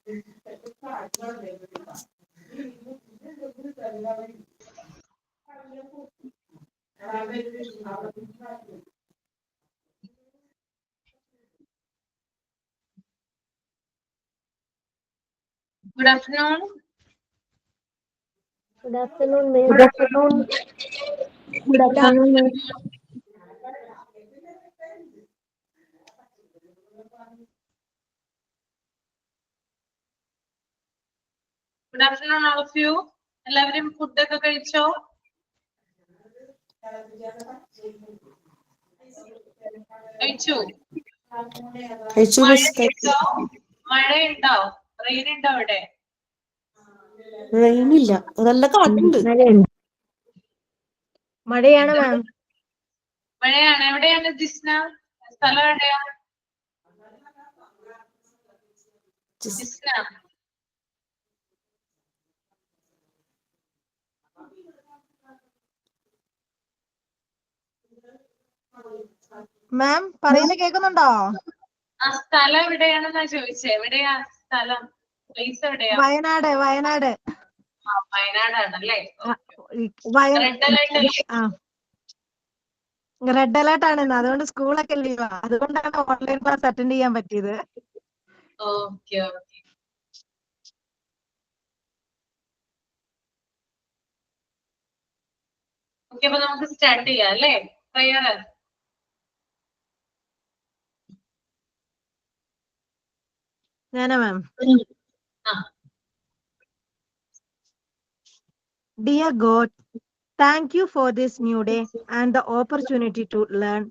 Good afternoon. Good afternoon, ma'am. Good afternoon. Good afternoon, ma'am. Good afternoon, all of you. എല്ലാവരും ഫുഡൊക്കെ കഴിച്ചോ? കഴിച്ചു. മഴയുണ്ടോ? റെയിൻ ഉണ്ടോ അവിടെ? റെയിൻ ഇല്ല, നല്ല കാറ്റുണ്ട്. മഴയാണ് മാം. മഴയാണ്. എവിടെയാണ് ജിസ്ന? സ്ഥലം എവിടെയാ? ജിസ്ന മാം പറയുന്നത് കേൾക്കുന്നുണ്ടോ? ആ സ്ഥലം എവിടെയാണെന്നാ ചോദിച്ചേ. എവിടെയാ സ്ഥലം? പ്ലേസ് എവിടെയാ? വയനാട്. ആ, വയനാടാണല്ലേ. റെഡ് അലേർട്ട് ആണ്, അതുകൊണ്ട് സ്കൂളൊക്കെ ലീവാ. അതുകൊണ്ടാണ് ഓൺലൈൻ ക്ലാസ് അറ്റൻഡ് ചെയ്യാൻ പറ്റിയത്. Okay okay. ഓക്കെ, അപ്പൊ നമുക്ക് സ്റ്റാർട്ട് ചെയ്യാം അല്ലേ? തയ്യാറ്? ഞാനാ മാം. ആ. Dear God, thank you for this new day and the opportunity to learn.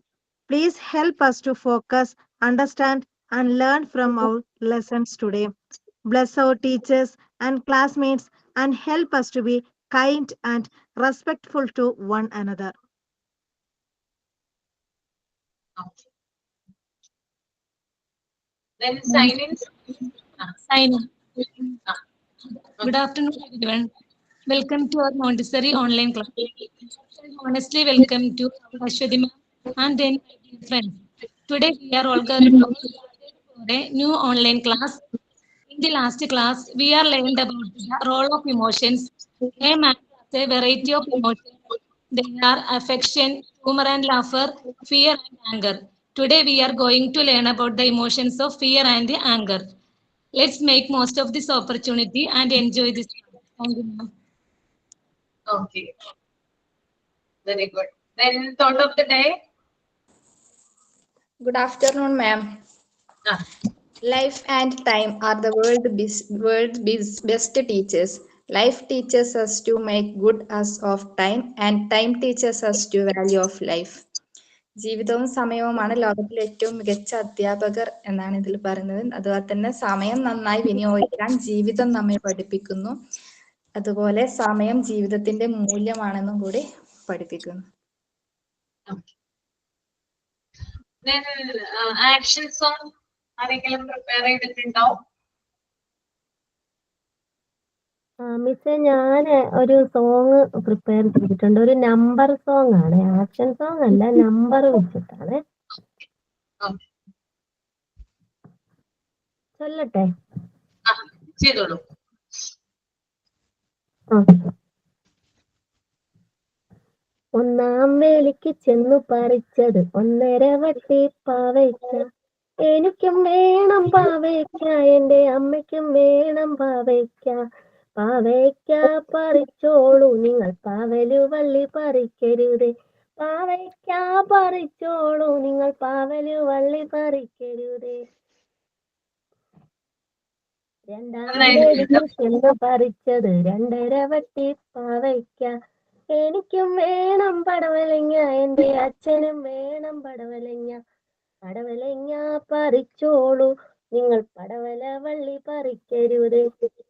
Please help us to focus, understand, and learn from our lessons today. Bless our teachers and classmates and help us to be kind and respectful to one another. Okay. Then sign in. Sign in. Good afternoon, everyone. Welcome to our Montessori online class. Honestly, welcome to Ashwati ma'am and then my dear friends. Today we are all gathered for a new online class. In the last class, we are learned about the role of emotions. A man has a variety of emotions. They are affection, humor and laughter, fear and anger. Today we are going to learn about the emotions of fear and anger. Let's make most of this opportunity and enjoy this. Thank you, ma'am. Okay. Very good. Then thought of the day. Good afternoon, ma'am. Life and time are the world's best teachers. Life teaches us to make good use of time, and time teaches us to value of life. ജീവിതവും സമയവുമാണ് ലോകത്തിലെ ഏറ്റവും മികച്ച അധ്യാപകർ എന്നാണ് ഇതിൽ പറയുന്നത്. അതുപോലെ തന്നെ സമയം നന്നായി വിനിയോഗിക്കാൻ ജീവിതം നമ്മെ പഠിപ്പിക്കുന്നു. അതുപോലെ സമയം ജീവിതത്തിന്റെ മൂല്യമാണെന്നും കൂടി പഠിപ്പിക്കുന്നു. Then action song ആരെങ്കിലും പ്രിപ്പയർ ചെയ്തിട്ടുണ്ടോ? മിസ്സേ, ഞാൻ ഒരു സോങ് പ്രിപ്പയർ ചെയ്തിട്ടുണ്ട്. ഒരു നമ്പർ സോങ് ആണ്, ആക്ഷൻ സോങ് അല്ല, നമ്പർ വെച്ചിട്ടാണ്. ചൊല്ലട്ടെ? ചെയ്തോളൂ. ഒന്നാം വേലിക്ക് ചെന്നു പറിച്ചത് 1.5 വട്ടി പാവയ്ക്ക. എനിക്കും വേണം പാവയ്ക്ക, എന്റെ അമ്മയ്ക്കും വേണം പാവയ്ക്ക. പാവയ്ക്ക പറിച്ചോളൂ നിങ്ങൾ, പാവലു വള്ളി പറിക്കരുതേ. പാവയ്ക്ക പറിച്ചോളൂ നിങ്ങൾ, പാവലു വള്ളി പറിക്കരുതേ. രണ്ടാം വേലിക്ക് ചെന്നു പറിച്ചത് 2.5 വട്ടി പാവയ്ക്ക. എനിക്കും വേണം പടവലങ്ങ, എന്റെ അച്ഛനും വേണം പടവലങ്ങ. പടവലങ്ങ പറിച്ചോളൂ നിങ്ങൾ, പടവല വള്ളി പറിക്കരുതേ.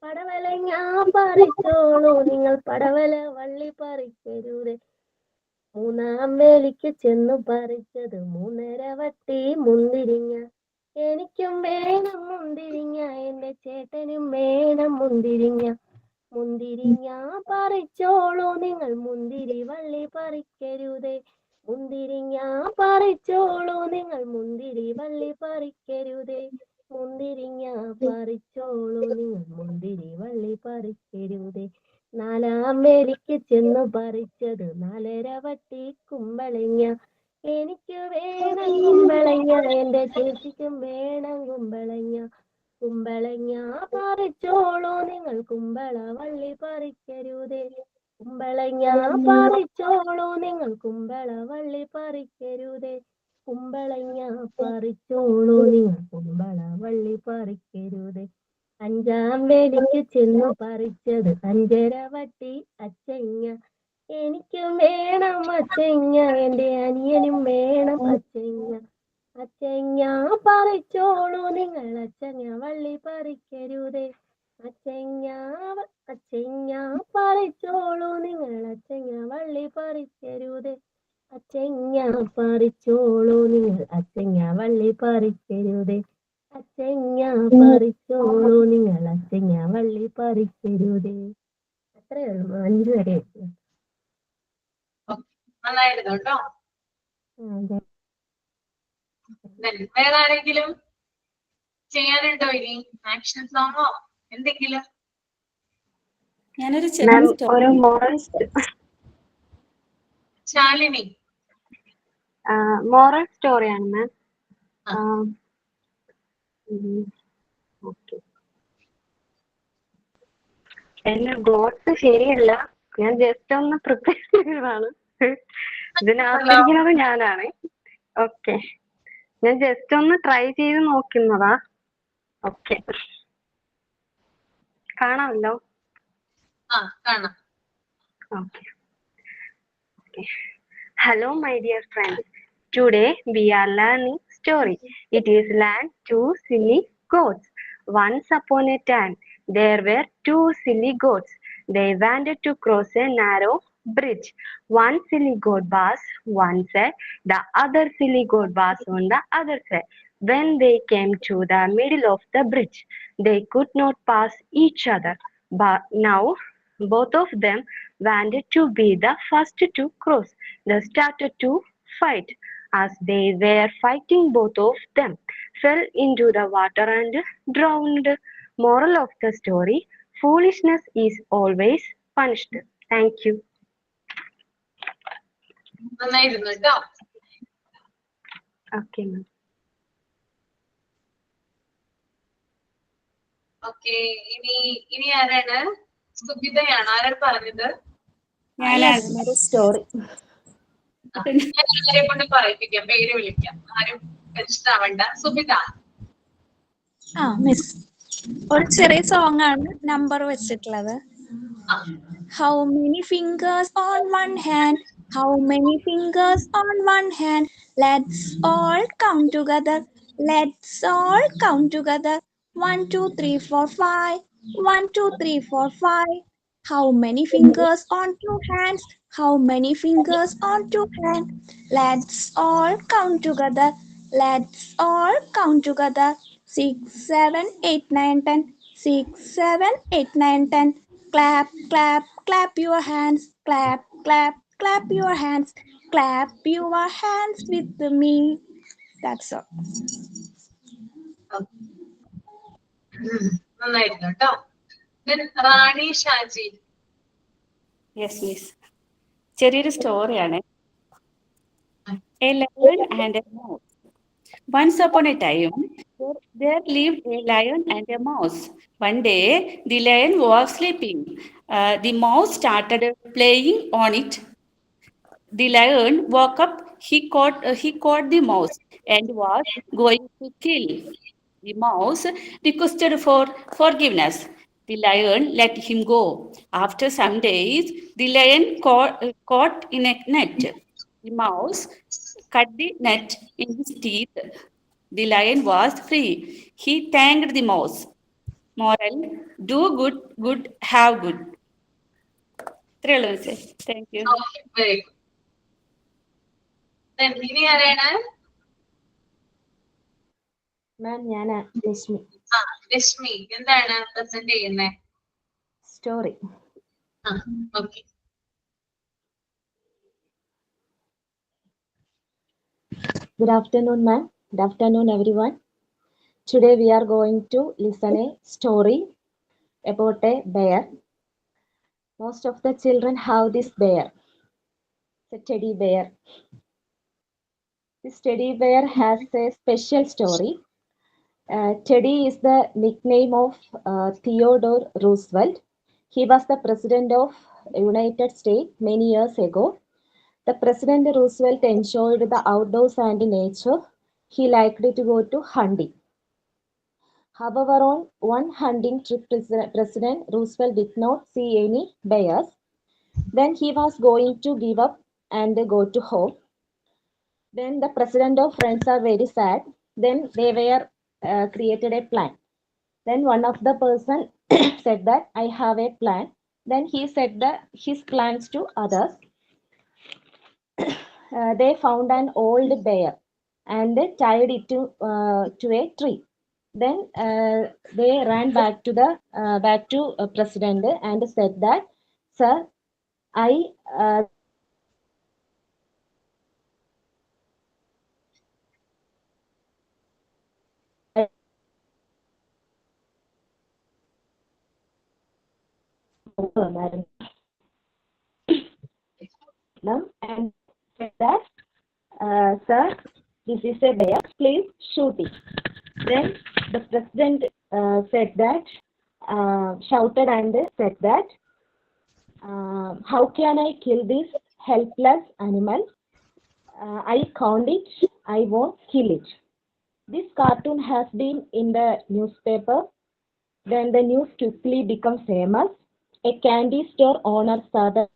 പടവലങ്ങ പറിച്ചോളൂ നിങ്ങൾ, പടവല വള്ളി പറിക്കരുതേ. മൂന്നാം വേലിക്ക് ചെന്നു പറിച്ചത് 3.5 വട്ടി മുന്തിരിങ്ങ. എനിക്കും വേണം മുന്തിരിങ്ങ, എന്റെ ചേട്ടനും വേണം മുന്തിരിങ്ങ. മുന്തിരിങ്ങ പറിച്ചോളൂ നിങ്ങൾ, മുന്തിരി വള്ളി പറിക്കരുതേ. മുന്തിരിങ്ങ പറിച്ചോളൂ നിങ്ങൾ, മുന്തിരി വള്ളി പറിക്കരുതേ. മുന്തിരിങ്ങ പറിച്ചോളൂ നിങ്ങൾ മുന്തിരി വള്ളി പറിക്കരുതേ. 4-ാം വേലിക്ക് ചെന്നു പറിച്ചത് 4.5 വട്ടി കുമ്പളങ്ങ. എനിക്ക് വേണം കുമ്പളങ്ങ, എന്റെ ചേച്ചിക്കും വേണം കുമ്പളങ്ങ. കുമ്പളങ്ങ പറിച്ചോളൂ നിങ്ങൾ കുമ്പള വള്ളി പറിക്കരുതേ. കുമ്പളങ്ങ പറിച്ചോളൂ നിങ്ങൾ കുമ്പള വള്ളി പറിക്കരുതേ. കുമ്പളങ്ങ പറിച്ചോളൂ നിങ്ങൾ കുമ്പള വള്ളി പറിക്കരുതേ. 5-ാം വേലിക്ക് ചെന്നു പറിച്ചത് 5.5 വട്ടി അച്ചങ്ങ. എനിക്കും വേണം അച്ചങ്ങ, എന്റെ അനിയനും വേണം അച്ചങ്ങ. അച്ചങ്ങ പറിച്ചോളൂ നിങ്ങൾ അച്ചങ്ങ വള്ളി പറിക്കരുതേ. അച്ചങ്ങ പറിച്ചോളൂ നിങ്ങൾ അച്ചങ്ങ വള്ളി പറിക്കരുതേ. അച്ചങ്ങ പറിച്ചോളൂ നിങ്ങൾ അച്ചങ്ങ വള്ളി പറിക്കരുതേ. അച്ചങ്ങ പറിച്ചോളൂ നിങ്ങൾ അച്ചങ്ങ വള്ളി പറിക്കരുതേ. അത്രയേ ഉള്ളൂ, 5 വരെ. നന്നായിരുന്നു കേട്ടോ. അതെ. Then വേറെ ആരെങ്കിലും ചെയ്യാനുണ്ടോ ഇനി? ആക്ഷൻ സോങ്ങോ എന്തെങ്കിലും? ഞാനൊരു ഒരു മോറൽ ശാലിനി. സ്റ്റോറിയാണ് മാം. ഓക്കെ, എന്റെ ഗോട്സ് ശരിയല്ല, ഞാൻ ജസ്റ്റ് ഒന്ന് പ്രിപ്പയർ ചെയ്തതാണ്. ഇതിനകത്തിരിക്കുന്നത് ഞാനാണ്. ഓക്കെ, ഞാൻ ജസ്റ്റ് ഒന്ന് ട്രൈ ചെയ്ത് നോക്കുന്നതാ. ഓക്കെ, കാണാമല്ലോ? കാണാം. Okay. Hello, my dear friends. Today we are learning story. It is Land 2 Silly Goats. Once upon a time, there were 2 silly goats. They wanted to cross a narrow bridge. One silly goat was one side, the other silly goat was on the other side. When they came to the middle of the bridge, they could not pass each other. But now both of them wanted to be the first to cross. They started to fight. As they were fighting, both of them fell into the water and drowned. Moral of the story: foolishness is always punished. Thank you. നന്നായിരുന്നു കേട്ടോ. Okay, ma'am. Okay, ഇനി ആരാണ്? സുബിതയാണ്. ആരാണ് പറഞ്ഞത്? Story. ഞാൻ എല്ലാവരെ കൊണ്ട് പറയിപ്പിക്കാം, പേര് വിളിക്കാം, ആരും ടെൻഷനാവണ്ട. സുബിത. മിസ്, ഒരു ചെറിയ സോങ് ആണ് നമ്പർ വെച്ചിട്ടുള്ളത്. How many fingers on one hand? How many fingers on one hand? Let's all count together. Let's all count together. 1, 2, 3, 4, 5. 1, 2, 3, 4, 5. How many fingers on 2 hands? How many fingers on 2 hands? Let's all count together. Let's all count together. 6, 7, 8, 9, 10. 6, 7, 8, 9, 10. Clap, clap, clap your hands. Clap, clap, clap your hands. Clap your hands with me. That's all. നന്നായിരുന്നു കേട്ടോ. റാണി Shaji. Yes miss, ചെറിയൊരു സ്റ്റോറിയാണ്. A lion and a mouse. Once upon a time, there lived a lion and a mouse. One day, the lion was sleeping. The mouse started playing on it. The lion woke up. He caught the mouse and was going to kill. The mouse requested for forgiveness. The lion let him go. After some days, the lion caught in a net. The mouse cut the net in his teeth. The lion was free. He thanked the mouse. Moral: do good, good, have good. Thank you. Very good. ഇനി ആരാണ്? മാം, ഞാനാ രശ്മി. രശ്മി. എന്താണ് present ചെയ്യുന്നത്? Story. Okay. Good afternoon, ma'am. Good afternoon, everyone. Today we are going to listen a story about a bear. Most of the children have this bear. It's a teddy bear. This teddy bear has a special story. Teddy is the nickname of Theodore Roosevelt. He was the president of United States many years ago. The President Roosevelt enjoyed the outdoors and nature. He liked to go to hunting. However, on one hunting trip, President Roosevelt did not see any bears. Then he was going to give up and go to home. Then the president of friends are very sad. Then they were created a plan. Then one of the person said that I have a plan. Then he said his plans to others. They found an old bear and they tied it to a tree. Then they ran back to president and said that, sir, I and said that, sir, this is a bear, please shoot it. Then the president said that, shouted and said that, how can I kill this helpless animal? I can't it, I won't kill it. This cartoon has been in the newspaper. Then the news quickly became famous. A candy store owner started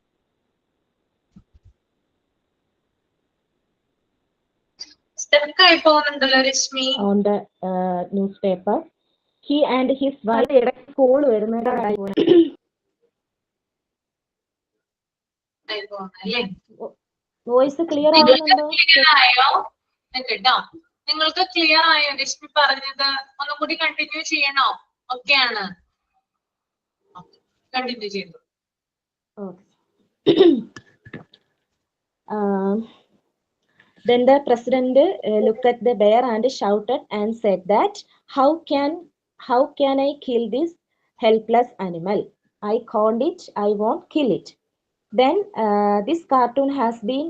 on the newspaper. He and his wife voice clear ആവുന്നുണ്ടോ? കേട്ടോ, നിങ്ങൾക്ക് clear ആയോ രശ്മി പറഞ്ഞത്? ഒന്നും കൂടി continue ചെയ്യണോ? ഓക്കെയാണ്, continue ചെയ്തു. Then the president looked at the bear and shouted and said that, how can I kill this helpless animal? I can't it, I won't kill it. Then this cartoon has been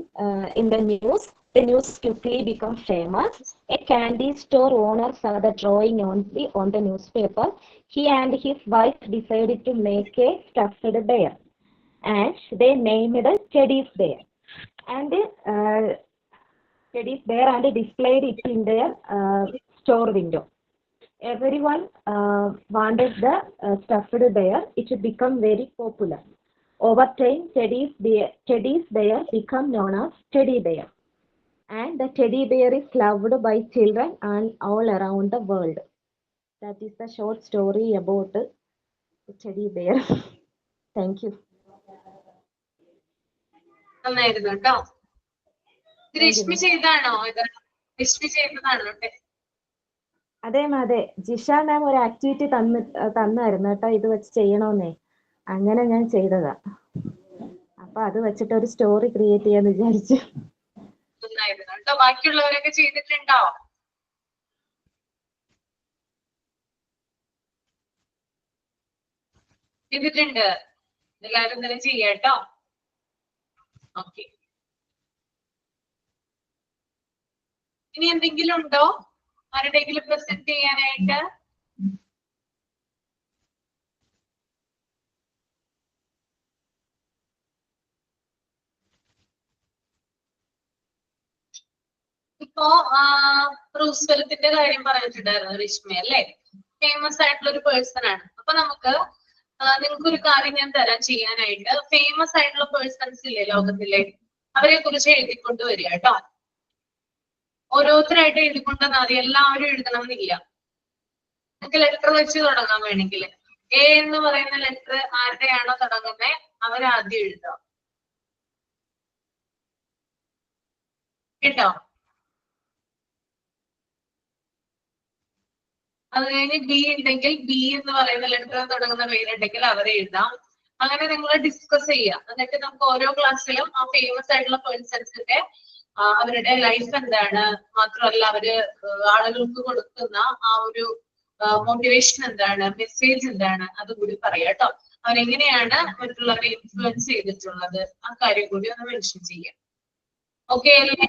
in the news. The news quickly became famous. A candy store owner saw the drawing on the newspaper. He and his wife decided to make a stuffed bear, and they named it Teddy's bear. And Teddy's bear and displayed it in their store window. Everyone wanted the stuffed bear. It became very popular. Over time, Teddy's bear became known as Teddy Bear. And the teddy bear is loved by children and all around the world. That is the short story about the teddy bear. Thank you. നന്നായിരുന്നു കേട്ടോ. രശ്മി ചെയ്താണോ ഇത്? രശ്മി ചെയ്തതാണോ? അതെ, ജിഷ മാം ഒരു activity തന്നായിരുന്നു കേട്ടോ, ഇത് വെച്ച് ചെയ്യണമെന്നേ. അങ്ങനെ ഞാൻ ചെയ്തതാ. അപ്പൊ അത് വെച്ചിട്ട് ഒരു സ്റ്റോറി ക്രിയേറ്റ് ചെയ്യാന്ന് വിചാരിച്ചു. കേട്ടോ, ബാക്കിയുള്ളവരൊക്കെ ചെയ്തിട്ടുണ്ടോ? ചെയ്തിട്ടുണ്ട്. എല്ലാവരും തന്നെ ചെയ്യാട്ടോ. ഓക്കെ, ഇനി എന്തെങ്കിലും ഉണ്ടോ ആരുടെയെങ്കിലും പ്രസന്റ് ചെയ്യാനായിട്ട്? ഇപ്പോ റൂസ്വെൽറ്റിന്റെ കാര്യം പറഞ്ഞിട്ടുണ്ടായിരുന്നു രശ്മി അല്ലേ? ഫേമസ് ആയിട്ടുള്ള ഒരു പേഴ്സൺ ആണ്. അപ്പൊ നമുക്ക് നിങ്ങൾക്ക് ഒരു കാര്യം ഞാൻ തരാൻ ചെയ്യാനായിട്ട്. ഫേമസ് ആയിട്ടുള്ള പേഴ്സൺസ് ഇല്ലേ ലോകത്തിലെ, അവരെ കുറിച്ച് എഴുതിക്കൊണ്ട് വരിക കേട്ടോ. ഓരോരുത്തരായിട്ട് എഴുതിക്കൊണ്ടെന്നാൽ മതി, എല്ലാവരും എഴുതണം എന്നില്ല. നിങ്ങൾക്ക് ലെറ്റർ വെച്ച് തുടങ്ങാൻ വേണമെങ്കിൽ എ എന്ന് പറയുന്ന ലെറ്റർ ആരുടെയാണോ തുടങ്ങുന്നത് അവരാദ്യം എഴുതാം കേട്ടോ. അത് കഴിഞ്ഞ് ബി ഉണ്ടെങ്കിൽ ബി എന്ന് പറയുന്ന ലെറ്റർ തുടങ്ങുന്ന പേരുണ്ടെങ്കിൽ അവരെ എഴുതാം. അങ്ങനെ നിങ്ങൾ ഡിസ്കസ് ചെയ്യുക. എന്നിട്ട് നമുക്ക് ഓരോ ക്ലാസ്സിലും ആ ഫേമസ് ആയിട്ടുള്ള പേഴ്സൺസിന്റെ അവരുടെ ലൈഫ് എന്താണ്, മാത്രമല്ല അവര് ആളുകൾക്ക് കൊടുക്കുന്ന ആ ഒരു മോട്ടിവേഷൻ എന്താണ്, മെസ്സേജ് എന്താണ്, അതുകൂടി പറയാം കേട്ടോ. അവരെങ്ങനെയാണ് മറ്റുള്ളവരെ ഇൻഫ്ലുവൻസ് ചെയ്തിട്ടുള്ളത്, ആ കാര്യം കൂടി ഒന്ന് മെൻഷൻ ചെയ്യാം. ഓക്കെ അല്ലേ?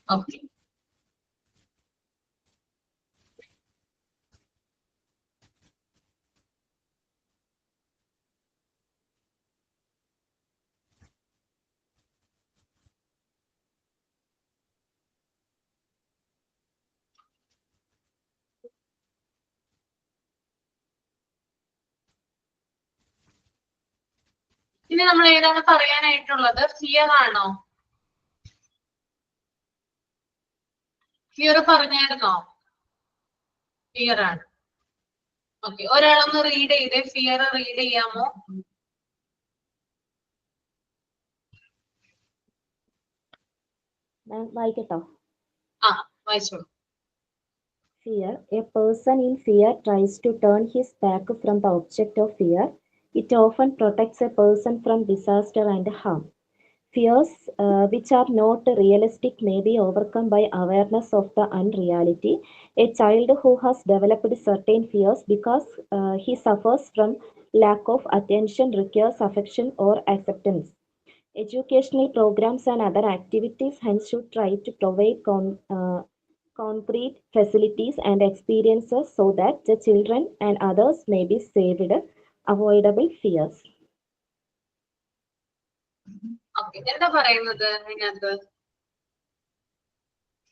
ഓക്കെ. ഇനി നമ്മൾ ഏതാണ് പറയാനായിട്ടുള്ളത്? ഫിയർ ആണോ? ഫിയർ പറഞ്ഞായിരുന്നോ? ഫിയർ ആണ്. ഓക്കെ, ഒരാളൊന്ന് റീഡ് ചെയ്തേ, ഫിയർ റീഡ് ചെയ്യാമോ? വായിക്കട്ടോ? ആ, വായിച്ചോളൂ. Fear. A person in fear tries to turn his back from the object of fear. It often protects a person from disaster and harm. Fears which are not realistic may be overcome by awareness of the unreality. A child who has developed certain fears because he suffers from lack of attention requires affection or acceptance. Educational programs and other activities hence should try to provide concrete facilities and experiences so that the children and others may be saved avoidable fears. Okay, എന്താ പറയുന്നത് അതിനകത്ത്?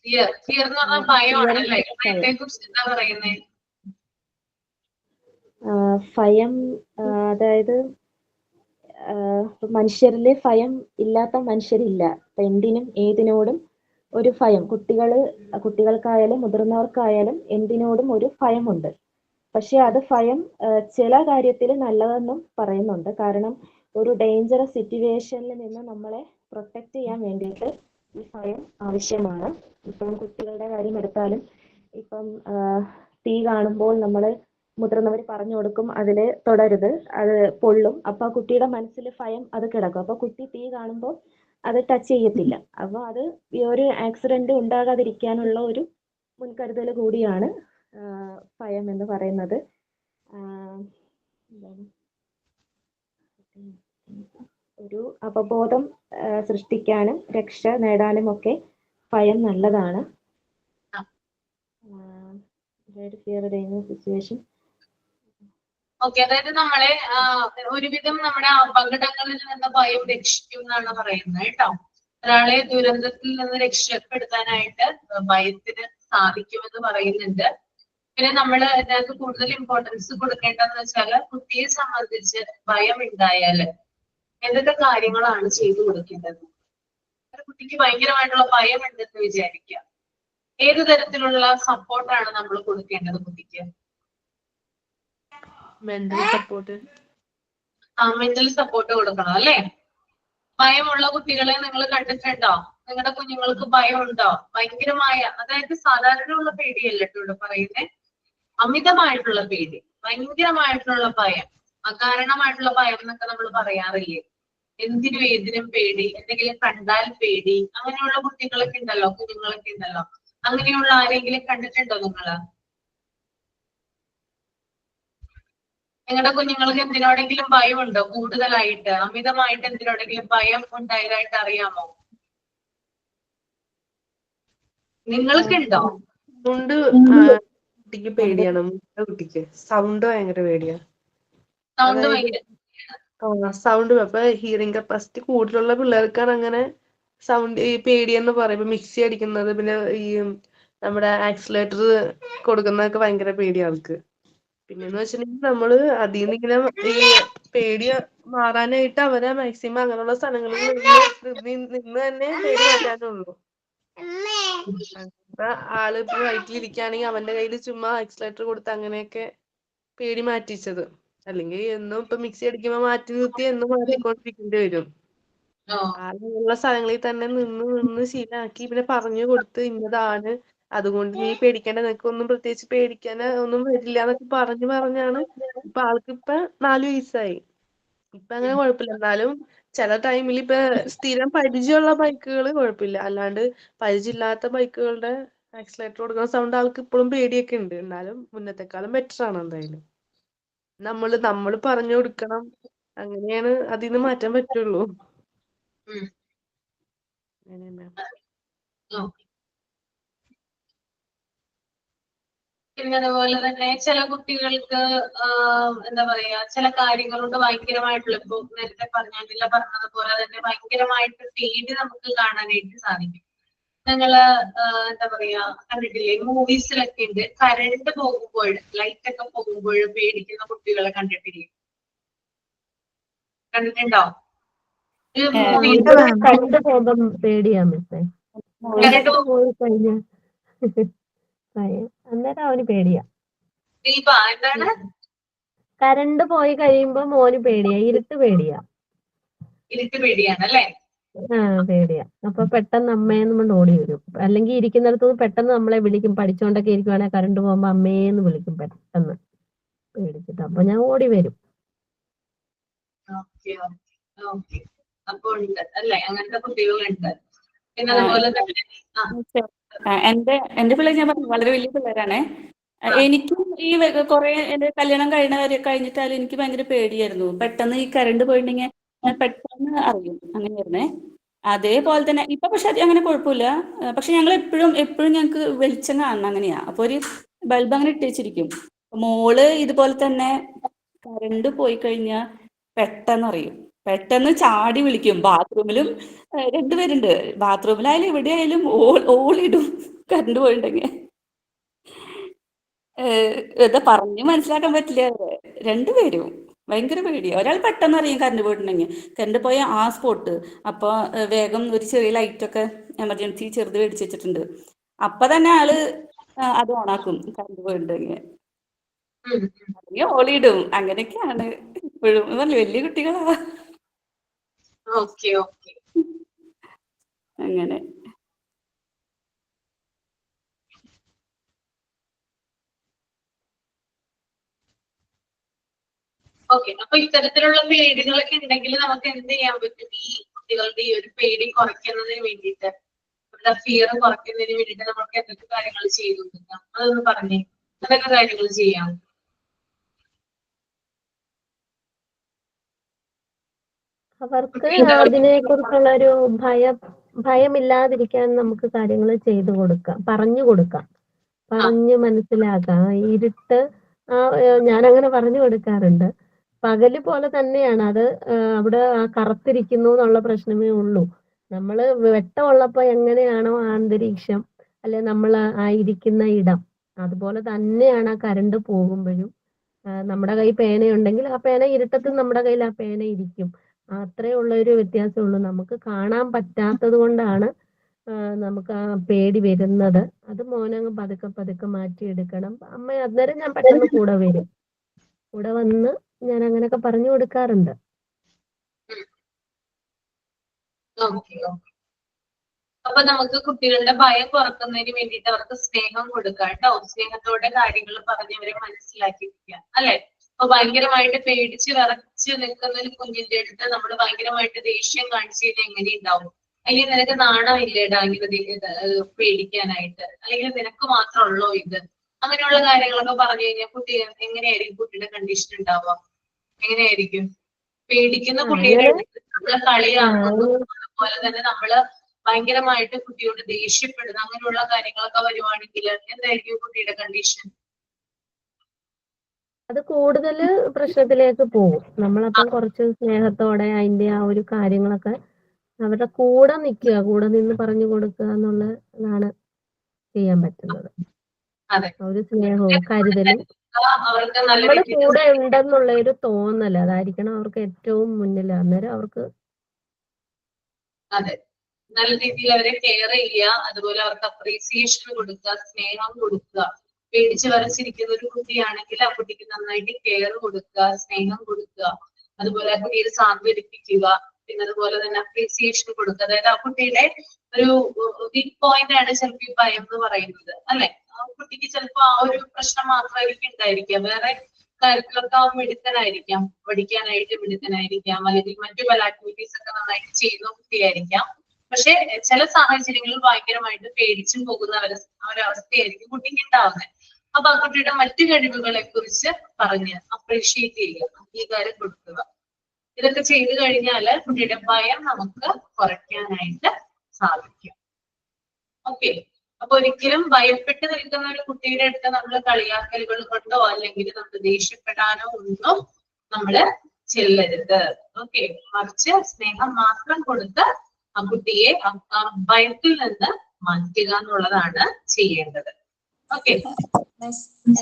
Fear, fear എന്ന് പറഞ്ഞാൽ ഭയമാണല്ലേ? ഭയത്തെ കുറിച്ച് എന്താ പറയുന്നത്? ഭയം, അതായത് മനുഷ്യരിലെ ഭയം ഇല്ലാത്ത മനുഷ്യരില്ല. അപ്പൊ എന്തിനും ഏതിനോടും ഒരു ഭയം, കുട്ടികൾക്കായാലും മുതിർന്നവർക്കായാലും എന്തിനോടും ഒരു ഭയമുണ്ട്. പക്ഷെ അത് ഭയം ചില കാര്യത്തിൽ നല്ലതെന്നും പറയുന്നുണ്ട്. കാരണം ഒരു ഡേഞ്ചറസ് സിറ്റുവേഷനിൽ നിന്ന് നമ്മളെ പ്രൊട്ടക്ട് ചെയ്യാൻ വേണ്ടിയിട്ട് ഈ ഭയം ആവശ്യമാണ്. ഇപ്പം കുട്ടികളുടെ കാര്യം എടുത്താലും ഇപ്പം തീ കാണുമ്പോൾ നമ്മൾ മുതിർന്നവർ പറഞ്ഞു കൊടുക്കും അതിൽ തൊടരുത്, അത് പൊള്ളും. അപ്പൊ ആ കുട്ടിയുടെ മനസ്സിൽ ഭയം അത് കിടക്കും. അപ്പൊ കുട്ടി തീ കാണുമ്പോൾ അത് ടച്ച് ചെയ്യത്തില്ല. അപ്പൊ അത് ഈ ഒരു ആക്സിഡന്റ് ഉണ്ടാകാതിരിക്കാനുള്ള ഒരു മുൻകരുതൽ കൂടിയാണ് ഭയം എന്ന് പറയുന്നത്. ഒരു അവബോധം സൃഷ്ടിക്കാനും രക്ഷ നേടാനും ഒക്കെ ഭയം നല്ലതാണ്. സിറ്റുവേഷൻ. ഓക്കെ, അതായത് നമ്മളെ ഒരുവിധം നമ്മുടെ അപകടങ്ങളിൽ നിന്ന് ഭയം രക്ഷിക്കും എന്നാണ് പറയുന്നത് കേട്ടോ. ഒരാളെ ദുരന്തത്തിൽ നിന്ന് രക്ഷപ്പെടുത്താനായിട്ട് ഭയത്തിന് സാധിക്കുമെന്ന് പറയുന്നുണ്ട്. പിന്നെ നമ്മൾ ഇതിനകത്ത് കൂടുതൽ ഇമ്പോർട്ടൻസ് കൊടുക്കേണ്ടതെന്ന് വെച്ചാൽ കുട്ടിയെ സംബന്ധിച്ച് ഭയം ഉണ്ടായാൽ എന്തൊക്കെ കാര്യങ്ങളാണ് ചെയ്തു കൊടുക്കേണ്ടത്. ഒരു കുട്ടിക്ക് ഭയങ്കരമായിട്ടുള്ള ഭയം ഉണ്ടെന്ന് വിചാരിക്കുക, ഏത് തരത്തിലുള്ള സപ്പോർട്ടാണ് നമ്മൾ കൊടുക്കേണ്ടത് കുട്ടിക്ക്? Mental support. മെന്റൽ സപ്പോർട്ട് കൊടുക്കണം അല്ലേ? ഭയമുള്ള കുട്ടികളെ നിങ്ങൾ കണ്ടിട്ടുണ്ടോ? നിങ്ങളുടെ കുഞ്ഞുങ്ങൾക്ക് ഭയമുണ്ടോ? ഭയങ്കരമായ, അതായത് സാധാരണ ഉള്ള പേടിയല്ല കേട്ടോ ഇവിടെ പറയുന്നത്, അമിതമായിട്ടുള്ള പേടി, ഭയങ്കരമായിട്ടുള്ള ഭയം, അകാരണമായിട്ടുള്ള ഭയം എന്നൊക്കെ നമ്മൾ പറയാറില്ലേ? എന്തിനും ഏതിനും പേടി, എന്തെങ്കിലും കണ്ടാൽ പേടി, അങ്ങനെയുള്ള കുട്ടികളൊക്കെ ഉണ്ടല്ലോ, കുഞ്ഞുങ്ങളൊക്കെ ഉണ്ടല്ലോ. അങ്ങനെയുള്ള ആരെങ്കിലും കണ്ടിട്ടുണ്ടോ നിങ്ങള്? നിങ്ങളുടെ കുഞ്ഞുങ്ങൾക്ക് എന്തിനോടെങ്കിലും ഭയമുണ്ടോ? കൂടുതലായിട്ട് അമിതമായിട്ട് എന്തിനോടെങ്കിലും ഭയം ഉണ്ടായതായിട്ട് അറിയാമോ? നിങ്ങൾക്കുണ്ടോ? കുട്ടിക്ക് പേടിയാണ്, കുട്ടിക്ക് സൗണ്ട് ഭയങ്കര പേടിയാണ്. സൗണ്ട് ഭയങ്കര സൗണ്ട് അപ്പൊ ഹിയറിംഗ് കപ്പാസിറ്റി കൂടുതലുള്ള പിള്ളേർക്കാണ് അങ്ങനെ സൗണ്ട് ഈ പേടിയെന്ന് പറയുമ്പോ മിക്സി അടിക്കുന്നത്, പിന്നെ ഈ നമ്മുടെ ആക്സിലേറ്റർ കൊടുക്കുന്നതൊക്കെ ഭയങ്കര പേടി ആൾക്ക്. പിന്നെന്ന് വെച്ചിട്ടുണ്ടെങ്കിൽ നമ്മള് അതിൽ നിന്ന് ഇങ്ങനെ ഈ പേടി മാറാനായിട്ട് അവരെ മാക്സിമം അങ്ങനെയുള്ള സ്ഥലങ്ങളിൽ നിന്ന് തന്നെ പേടി മാറ്റാനുള്ളൂ. അപ്പൊ ആള് ഇപ്പൊ വയറ്റിലിരിക്കുകയാണെങ്കിൽ അവന്റെ കയ്യിൽ ചുമ്മാ ആക്സിലേറ്റർ കൊടുത്ത് അങ്ങനെയൊക്കെ പേടി മാറ്റിച്ചത്. അല്ലെങ്കിൽ എന്നും ഇപ്പൊ മിക്സി അടിക്കുമ്പോ മാറ്റി നിർത്തി എന്നും മാറ്റിക്കൊണ്ടിരിക്കേണ്ടി വരും. ആളുള്ള സ്ഥലങ്ങളിൽ തന്നെ നിന്ന് ശീലമാക്കി, പിന്നെ പറഞ്ഞു കൊടുത്ത് ഇന്നതാണ്, അതുകൊണ്ട് നീ പേടിക്കേണ്ട, നിനക്ക് ഒന്നും പ്രത്യേകിച്ച് പേടിക്കാൻ ഒന്നും വരില്ല എന്നൊക്കെ പറഞ്ഞാണ് ഇപ്പൊ ആൾക്ക് ഇപ്പൊ 4 വയസ്സായി. ഇപ്പൊ അങ്ങനെ കുഴപ്പമില്ല. എന്നാലും ചില ടൈമിൽ ഇപ്പൊ സ്ഥിരം പരിചയമുള്ള ബൈക്കുകൾ കുഴപ്പമില്ല. അല്ലാണ്ട് പരിചയമില്ലാത്ത ബൈക്കുകളുടെ ആക്സിലേറ്റർ കൊടുക്കുന്ന സൗണ്ട് ആൾക്ക് ഇപ്പോഴും പേടിയൊക്കെ ഉണ്ട്. എന്നാലും മുന്നത്തെക്കാളും ബെറ്റർ ആണ് എന്തായാലും. നമ്മള് പറഞ്ഞു കൊടുക്കണം. അങ്ങനെയാണ് അതിന്ന് മാറ്റാൻ പറ്റുള്ളൂ. അങ്ങനെ മാം. പിന്നെ അതുപോലെ തന്നെ ചില കുട്ടികൾക്ക് എന്താ പറയാ ചില കാര്യങ്ങളുണ്ട് ഭയങ്കരമായിട്ടുള്ള ഇപ്പൊ നേരത്തെ പറഞ്ഞതുപോലെ തന്നെ ഭയങ്കരമായിട്ട് പേടി നമുക്ക് കാണാനായിട്ട് സാധിക്കും. ഞങ്ങള് എന്താ പറയാ കണ്ടിട്ടില്ലേ മൂവീസിലൊക്കെ ഉണ്ട് കരണ്ട് പോകുമ്പോൾ ലൈറ്റ് ഒക്കെ പോകുമ്പോൾ പേടിക്കുന്ന കുട്ടികളെ കണ്ടിട്ടില്ലേ? കണ്ടിട്ടുണ്ടോ? ഒരു മൂവിയിൽ കറണ്ട് പോകുമ്പം പേടിയാ മിസ്സേ. കരണ്ട് പോയി കഴിഞ്ഞ അന്നേരം അവന് പേടിയാ. ദീപ എന്താണ്? കറണ്ട് പോയി കഴിയുമ്പോ മോന് പേടിയാ, ഇരുട്ട് പേടിയാ. ഇരുട്ട് പേടിയാണ് അല്ലേ? പേടിയാ. അപ്പൊ പെട്ടെന്ന് അമ്മേന്ന് കൊണ്ട് ഓടി വരും. അല്ലെങ്കിൽ ഇരിക്കുന്നിടത്തുനിന്ന് പെട്ടെന്ന് നമ്മളെ വിളിക്കും. പഠിച്ചോണ്ടൊക്കെ ഇരിക്കുവാണെങ്കിൽ കറണ്ട് പോകുമ്പോ അമ്മേന്ന് വിളിക്കും പെട്ടെന്ന് പേടിച്ചിട്ട്. അപ്പൊ ഞാൻ ഓടി വരും. ഓക്കെ അപ്പൊ ഉണ്ട് അല്ലേ? അങ്ങനത്തെ കുട്ടികളുണ്ട്. പിന്നെ അതുപോലെ തന്നെ എന്റെ പിള്ളേർ ഞാൻ പറഞ്ഞു വളരെ വലിയ പിള്ളേരാണേ. എനിക്കും ഈ കുറെ എന്റെ കല്യാണം കഴിഞ്ഞിട്ടാലും എനിക്ക് ഭയങ്കര പേടിയായിരുന്നു. പെട്ടെന്ന് ഈ കറണ്ട് പോയിട്ടുണ്ടെങ്കിൽ ഞാൻ പെട്ടെന്ന് അറിയും. അങ്ങനെയായിരുന്നേ. അതേപോലെ തന്നെ ഇപ്പൊ പക്ഷെ അത് അങ്ങനെ കുഴപ്പമില്ല. പക്ഷെ ഞങ്ങൾ എപ്പോഴും ഞങ്ങൾക്ക് വെളിച്ചം കാണണം. അങ്ങനെയാ. അപ്പൊ ഒരു ബൾബ് അങ്ങനെ ഇട്ട് വെച്ചിരിക്കും. മോള് ഇതുപോലെ തന്നെ കറണ്ട് പോയി കഴിഞ്ഞാൽ പെട്ടെന്ന് അറിയും. പെട്ടെന്ന് ചാടി വിളിക്കും. ബാത്റൂമിലും രണ്ടുപേരുണ്ട്. ബാത്റൂമിലായാലും എവിടെയായാലും ഓളിടും കറണ്ട് പോയിട്ടുണ്ടെങ്കിൽ. എന്താ പറഞ്ഞു മനസ്സിലാക്കാൻ പറ്റില്ല. രണ്ടുപേരും ഭയങ്കര പേടിയാ. ഒരാൾ പെട്ടെന്ന് അറിയും കറണ്ട് പോയിട്ടുണ്ടെങ്കിൽ. കറണ്ട് പോയ ആ സ്പോട്ട്. അപ്പൊ വേഗം ഒരു ചെറിയ ലൈറ്റൊക്കെ എമർജൻസി ചെറുത് മേടിച്ച് വെച്ചിട്ടുണ്ട്. അപ്പൊ തന്നെ ആള് അത് ഓണാക്കും കറണ്ട് പോയിട്ടുണ്ടെങ്കിൽ. അല്ലെങ്കിൽ ഓളിയിടും. അങ്ങനെയൊക്കെയാണ് ഇപ്പോഴും. വലിയ കുട്ടികളാ. ഓക്കെ അങ്ങനെ. ഓക്കെ അപ്പൊ ഇത്തരത്തിലുള്ള പേടികളൊക്കെ ഉണ്ടെങ്കിൽ നമുക്ക് എന്ത് ചെയ്യാൻ പറ്റും? ഈ കുട്ടികളുടെ ഈ ഒരു പേടി കുറയ്ക്കുന്നതിന് വേണ്ടിയിട്ട്, അവരുടെ ഫിയർ കുറയ്ക്കുന്നതിന് വേണ്ടിയിട്ട് നമുക്ക് എന്തൊക്കെ കാര്യങ്ങൾ ചെയ്തു കൊടുക്കാം? അതൊന്ന് പറഞ്ഞേ. എന്തൊക്കെ കാര്യങ്ങൾ ചെയ്യാം? അവർക്ക് അതിനെ കുറിച്ചുള്ള ഒരു ഭയമില്ലാതിരിക്കാൻ നമുക്ക് കാര്യങ്ങൾ ചെയ്തു കൊടുക്കാം, പറഞ്ഞു കൊടുക്കാം, പറഞ്ഞ് മനസ്സിലാക്കാം. ഇരുട്ട് ഞാനങ്ങനെ പറഞ്ഞു കൊടുക്കാറുണ്ട്. പകല് പോലെ തന്നെയാണ് അത്. അവിടെ കറുത്തിരിക്കുന്നു എന്നുള്ള പ്രശ്നമേ ഉള്ളൂ. നമ്മള് വെട്ടമുള്ളപ്പോ എങ്ങനെയാണോ ആ അന്തരീക്ഷം അല്ലെ നമ്മൾ ആയിരിക്കുന്ന ഇടം, അതുപോലെ തന്നെയാണ് ആ കറണ്ട് പോകുമ്പോഴും. നമ്മുടെ കൈ പേനയുണ്ടെങ്കിൽ ആ പേന ഇരുട്ടത്തിൽ നമ്മുടെ കയ്യിൽ ആ പേന ഇരിക്കും. അത്രേ ഉള്ള ഒരു വ്യത്യാസമുള്ളൂ. നമുക്ക് കാണാൻ പറ്റാത്തത് കൊണ്ടാണ് നമുക്ക് ആ പേടി വരുന്നത്. അത് മോനങ്ങ് പതുക്കെ മാറ്റിയെടുക്കണം. അമ്മ അന്നേരം ഞാൻ പെട്ടെന്ന് കൂടെ വരും. കൂടെ വന്ന് ഞാൻ അങ്ങനെയൊക്കെ പറഞ്ഞു കൊടുക്കാറുണ്ട്. അപ്പൊ നമുക്ക് കുട്ടികളുടെ ഭയം കുറക്കുന്നതിന് വേണ്ടിയിട്ട് അവർക്ക് സ്നേഹം കൊടുക്കാം കേട്ടോ. സ്നേഹത്തോടെ കാര്യങ്ങൾ പറഞ്ഞവരെ മനസ്സിലാക്കിയിരിക്കുക അല്ലെ? അപ്പൊ ഭയങ്കരമായിട്ട് പേടിച്ച് വിറച്ച് നിൽക്കുന്ന ഒരു കുഞ്ഞിന്റെ അടുത്ത് നമ്മൾ ഭയങ്കരമായിട്ട് ദേഷ്യം കാണിച്ചു കഴിഞ്ഞാൽ എങ്ങനെ ഉണ്ടാവും? അല്ലെങ്കിൽ നിനക്ക് നാണമില്ലേടാ ഇങ്ങനെ പേടിക്കാനായിട്ട്? അല്ലെങ്കിൽ നിനക്ക് മാത്രമുള്ളോ ഇത്? അങ്ങനെയുള്ള കാര്യങ്ങളൊക്കെ പറഞ്ഞു കഴിഞ്ഞാൽ കുട്ടി എങ്ങനെയായിരിക്കും കുട്ടിയുടെ കണ്ടീഷൻ ഉണ്ടാവുക? എങ്ങനെയായിരിക്കും? പേടിക്കുന്ന കുട്ടിയുടെ അടുത്ത് നമ്മളെ കളിയാക്കുന്നു, അതുപോലെ തന്നെ നമ്മള് ഭയങ്കരമായിട്ട് കുട്ടിയോട് ദേഷ്യപ്പെടുന്നു, അങ്ങനെയുള്ള കാര്യങ്ങളൊക്കെ വരുവാണെങ്കിൽ എന്തായിരിക്കും കുട്ടിയുടെ കണ്ടീഷൻ? അത് കൂടുതൽ പ്രശ്നത്തിലേക്ക് പോകും. നമ്മളപ്പം കുറച്ച് സ്നേഹത്തോടെ അതിന്റെ ആ ഒരു കാര്യങ്ങളൊക്കെ അവരുടെ കൂടെ നിൽക്കുക, കൂടെ നിന്ന് പറഞ്ഞു കൊടുക്കുക എന്നുള്ളതാണ് ചെയ്യാൻ പറ്റുന്നത്. ഒരു സ്നേഹവും കരുതലും നമ്മൾ കൂടെ ഉണ്ടെന്നുള്ള ഒരു തോന്നല് അതായിരിക്കണം അവർക്ക് ഏറ്റവും മുന്നിൽ. അന്നേരം അവർക്ക് അതെ നല്ല രീതിയിൽ അവരെ കെയർ ചെയ്യുക, അതുപോലെ അവർക്ക് അപ്രീസിയേഷൻ കൊടുക്കുക, സ്നേഹം കൊടുക്കുക. പേടിച്ച് വരച്ചിരിക്കുന്ന ഒരു കുട്ടിയാണെങ്കിൽ ആ കുട്ടിക്ക് നന്നായിട്ട് കെയർ കൊടുക്കുക, സ്നേഹം കൊടുക്കുക, അതുപോലെ ആ കുട്ടിയെ സാന്ത്വനിപ്പിക്കുക, പിന്നെ അതുപോലെ തന്നെ അപ്രീസിയേഷൻ കൊടുക്കുക. അതായത് ആ കുട്ടിയുടെ ഒരു വീക്ക് പോയിന്റ് ആണ് ചിലപ്പോൾ ഈ ഭയം എന്ന് പറയുന്നത് അല്ലെ? ആ കുട്ടിക്ക് ചിലപ്പോൾ ആ ഒരു പ്രശ്നം മാത്രമായിരിക്കും ഉണ്ടായിരിക്കുക, വേറെ കാര്യത്തിലൊക്കെ അവൻ മിടുക്കനായിരിക്കാം, പഠിക്കാനായിട്ട് മിടുക്കനായിരിക്കാം, അല്ലെങ്കിൽ മറ്റു പല ആക്ടിവിറ്റീസ് ഒക്കെ നന്നായിട്ട് ചെയ്യുന്ന കുട്ടിയായിരിക്കാം. പക്ഷെ ചില സാഹചര്യങ്ങളിൽ ഭയങ്കരമായിട്ട് പേടിച്ചും പോകുന്ന ഒരവസ്ഥയായിരിക്കും കുട്ടിക്ക് ഉണ്ടാവുന്നത്. അപ്പൊ ആ കുട്ടിയുടെ മറ്റു കഴിവുകളെ കുറിച്ച് പറഞ്ഞ് അപ്രീഷിയേറ്റ് ചെയ്യുക, അംഗീകാരം കൊടുക്കുക. ഇതൊക്കെ ചെയ്തു കഴിഞ്ഞാല് കുട്ടിയുടെ ഭയം നമുക്ക് കുറയ്ക്കാനായിട്ട് സാധിക്കും. ഓക്കെ, അപ്പൊ ഒരിക്കലും ഭയപ്പെട്ട് നിൽക്കുന്ന ഒരു കുട്ടിയുടെ അടുത്ത് നമ്മൾ കളിയാക്കലുകൾ കൊണ്ടോ അല്ലെങ്കിൽ നമ്മൾ ദേഷ്യപ്പെടാനോ ഒന്നും നമ്മള് ചെല്ലരുത്. ഓക്കെ, മറിച്ച് സ്നേഹം മാത്രം കൊടുത്ത് ആ കുട്ടിയെ ആ ഭയത്തിൽ നിന്ന് മാറ്റുക എന്നുള്ളതാണ് ചെയ്യേണ്ടത്. ഓക്കെ,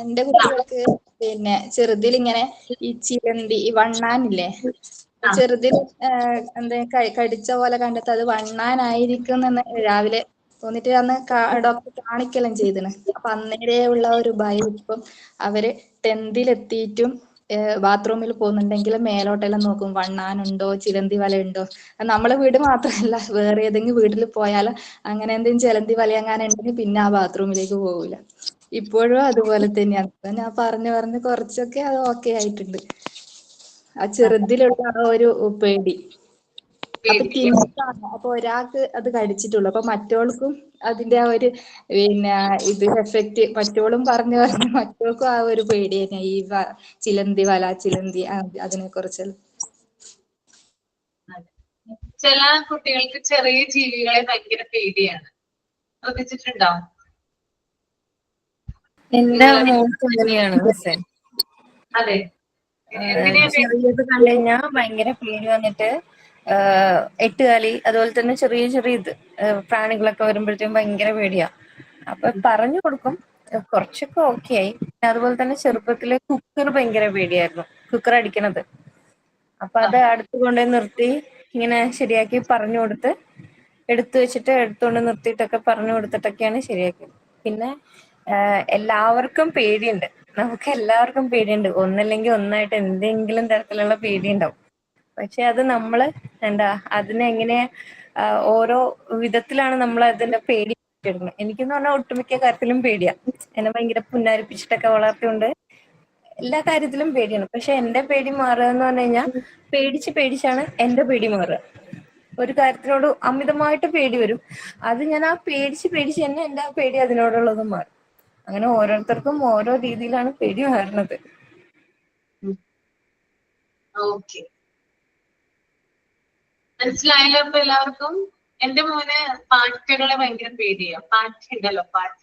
എന്റെ കുട്ടികൾക്ക് പിന്നെ ചെറുതിൽ ഇങ്ങനെ ഈ ചിലന്തി ഈ വണ്ണാനില്ലേ, ചെറുതിൽ എന്താ കടിച്ച പോലെ കണ്ടിട്ട് അത് വണ്ണാനായിരിക്കും എന്ന് രാവിലെ തോന്നിട്ട് അന്ന് ഡോക്ടർ കാണിക്കെല്ലാം ചെയ്തിന്. അപ്പൊ അന്നേരേ ഉള്ള ഒരു ഭയം ഇപ്പം അവര് 10th എത്തിയിട്ടും ബാത്റൂമിൽ പോകുന്നുണ്ടെങ്കിൽ മേലോട്ടെല്ലാം നോക്കും, വണ്ണാനുണ്ടോ ചിലന്തി വല ഉണ്ടോ. നമ്മളെ വീട് മാത്രമല്ല, വേറെ ഏതെങ്കിലും വീട്ടിൽ പോയാലും അങ്ങനെ എന്തെങ്കിലും ചിലന്തി വല എങ്ങാനും ഉണ്ടെങ്കിൽ പിന്നെ ആ ബാത്റൂമിലേക്ക് പോകൂല. ഇപ്പോഴും അതുപോലെ തന്നെയാണ്. ഞാൻ പറഞ്ഞ് കുറച്ചൊക്കെ അത് ഓക്കെ ആയിട്ടുണ്ട്. ആ ചെറുതിലുള്ള ആ ഒരു പേടി. അപ്പൊ തിരിച്ചാണ്, അപ്പൊ ഒരാൾക്ക് അത് കടിച്ചിട്ടുള്ളൂ, അപ്പൊ മറ്റോൾക്കും അതിന്റെ ആ ഒരു പിന്നെ ഇത് എഫക്റ്റ് മറ്റോളും പറഞ്ഞു മറ്റോൾക്കും ആ ഒരു പേടി തന്നെ, ഈ ചിലന്തി വല ചിലന്തി അതിനെ കുറിച്ച്. ചില കുട്ടികൾക്ക് ചെറിയ ജീവികളെ ഭയങ്കര പേടിയാണ്. ശ്രദ്ധിച്ചിട്ടുണ്ടോ? എന്റെ മോൾക്ക് അങ്ങനെയാണ് മിസ്സേ. അതെ, ചെറിയത് കണ്ടു കഴിഞ്ഞാൽ ഭയങ്കര പേടി വന്നിട്ട് 8 കാലി അതുപോലെ തന്നെ ചെറിയ ചെറിയ ഇത് പ്രാണികളൊക്കെ വരുമ്പോഴത്തേക്കും ഭയങ്കര പേടിയാ. അപ്പൊ പറഞ്ഞു കൊടുക്കും, കുറച്ചൊക്കെ ഓക്കെ ആയി. അതുപോലെ തന്നെ ചെറുപ്പത്തിലെ കുക്കർ ഭയങ്കര പേടിയായിരുന്നു, കുക്കർ അടിക്കണത്. അപ്പൊ അത് അടുത്ത് കൊണ്ടുപോയി നിർത്തി ഇങ്ങനെ ശരിയാക്കി പറഞ്ഞു കൊടുത്ത്, എടുത്തു വെച്ചിട്ട് എടുത്തുകൊണ്ട് നിർത്തിയിട്ടൊക്കെ പറഞ്ഞു കൊടുത്തിട്ടൊക്കെയാണ് ശരിയാക്കിയത്. പിന്നെ എല്ലാവർക്കും പേടിയുണ്ട്, നമുക്ക് എല്ലാവർക്കും പേടിയുണ്ട്. ഒന്നല്ലെങ്കിൽ ഒന്നായിട്ട് എന്തെങ്കിലും തരത്തിലുള്ള പേടി ഉണ്ടാവും. പക്ഷെ അത് നമ്മള് അതിനെ എങ്ങനെ ഓരോ വിധത്തിലാണ് നമ്മൾ അതിന്റെ പേടി എടുക്കുന്നത്. എനിക്കെന്ന് പറഞ്ഞാൽ ഒട്ടുമിക്ക കാര്യത്തിലും പേടിയാ. എന്നെ ഭയങ്കര പുന്നാരിപ്പിച്ചിട്ടൊക്കെ വളർത്തിയോണ്ട് എല്ലാ കാര്യത്തിലും പേടിയാണ്. പക്ഷെ എന്റെ പേടി മാറുക എന്ന് പറഞ്ഞു കഴിഞ്ഞാൽ പേടിച്ചാണ് എന്റെ പേടി മാറുക. ഒരു കാര്യത്തിനോട് അമിതമായിട്ട് പേടി വരും, അത് ഞാൻ ആ പേടിച്ച് തന്നെ എന്റെ ആ പേടി അതിനോടുള്ളത് മാറും. അങ്ങനെ ഓരോരുത്തർക്കും ഓരോ രീതിയിലാണ് പേടി മാറുന്നത്. ഓക്കെ, മനസ്സിലായല്ലോ അപ്പൊ എല്ലാവർക്കും? എന്റെ മോന് പാറ്റകളെ ഭയങ്കര പേടിയാ. പാറ്റ ഉണ്ടല്ലോ, പാറ്റ,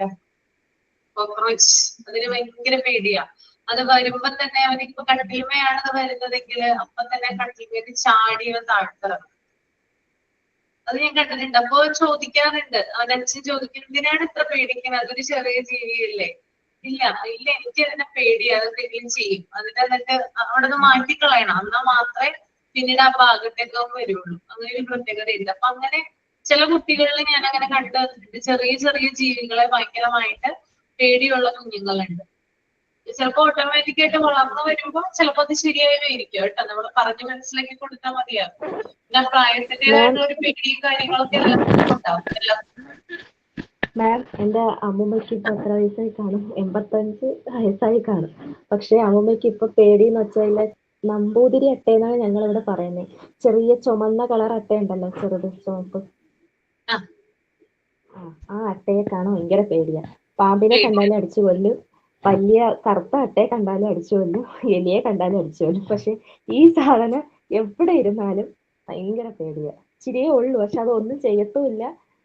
കോക്രോച്ച്, അതിന് ഭയങ്കര പേടിയാ. അത് വരുമ്പോ തന്നെ അവനിപ്പോ കട്ടിലുമയാണ് അത് വരുന്നതെങ്കിൽ അപ്പൊ തന്നെ കട്ടിലേക്ക് ചാടി താഴ്ത്തിറങ്ങും. അത് ഞാൻ കണ്ടിട്ടുണ്ട്. അപ്പൊ ചോദിക്കാറുണ്ട്, അവനച്ഛൻ ചോദിക്കും, എന്തിനാണ് ഇത്ര പേടിക്കുന്നത്, അതൊരു ചെറിയ ജീവിയല്ലേ? ഇല്ല എനിക്ക് അതിനെ പേടിയാ, അതെന്തെങ്കിലും ചെയ്യും. എന്നിട്ട് അവിടെ നിന്ന് മാറ്റിക്കളയണം, എന്നാൽ മാത്രമേ പിന്നീട് ആ ഭാഗത്തേക്ക് വരുള്ളൂ. അങ്ങനെ ഒരു പ്രത്യേകതയുണ്ട്. അപ്പൊ അങ്ങനെ ചില കുട്ടികളിൽ ഞാൻ അങ്ങനെ കണ്ടിട്ടുണ്ട്, ചെറിയ ചെറിയ ജീവികളെ ഭയങ്കരമായിട്ട് പേടിയുള്ള കുഞ്ഞുങ്ങളുണ്ട്. ചിലപ്പോ ഓട്ടോമാറ്റിക് ആയിട്ട് വളർന്നു വരുമ്പോ ചിലപ്പോ അത് ശരിയായിരിക്കും കേട്ടോ, നമ്മൾ പറഞ്ഞ് മനസ്സിലാക്കി കൊടുത്താൽ മതിയാകും. പിന്നെ പ്രായത്തിൻ്റെതായിട്ടുള്ള ഒരു പേടിയും കാര്യങ്ങളൊക്കെ എല്ലാവർക്കും ഉണ്ടാവും. മാം, എൻ്റെ അമ്മൂമ്മയ്ക്ക് ഇപ്പൊ എത്ര വയസ്സായി കാണും? 85 വയസ്സായി കാണും. പക്ഷെ അമ്മൂമ്മയ്ക്ക് ഇപ്പൊ പേടിയെന്ന് വെച്ചാൽ നമ്പൂതിരി അട്ടയെന്നാണ് ഞങ്ങൾ ഇവിടെ പറയുന്നത്. ചെറിയ ചുമന്ന കളർ അട്ട ഉണ്ടല്ലോ, ചെറുത് ചുവപ്പ്, ആ അട്ടയെ കാണാൻ ഭയങ്കര പേടിയാ. പാമ്പിനെ കണ്ടാലും അടിച്ചു കൊല്ലും, വലിയ കറുത്ത അട്ടയെ കണ്ടാലും അടിച്ചു കൊല്ലും, എലിയെ കണ്ടാലും അടിച്ചു കൊല്ലും. പക്ഷെ ഈ സാധനം എവിടെ ഇരുന്നാലും ഭയങ്കര പേടിയാ. ചിരിയേ ഉള്ളൂ, പക്ഷെ അതൊന്നും ചെയ്യത്തുമില്ല.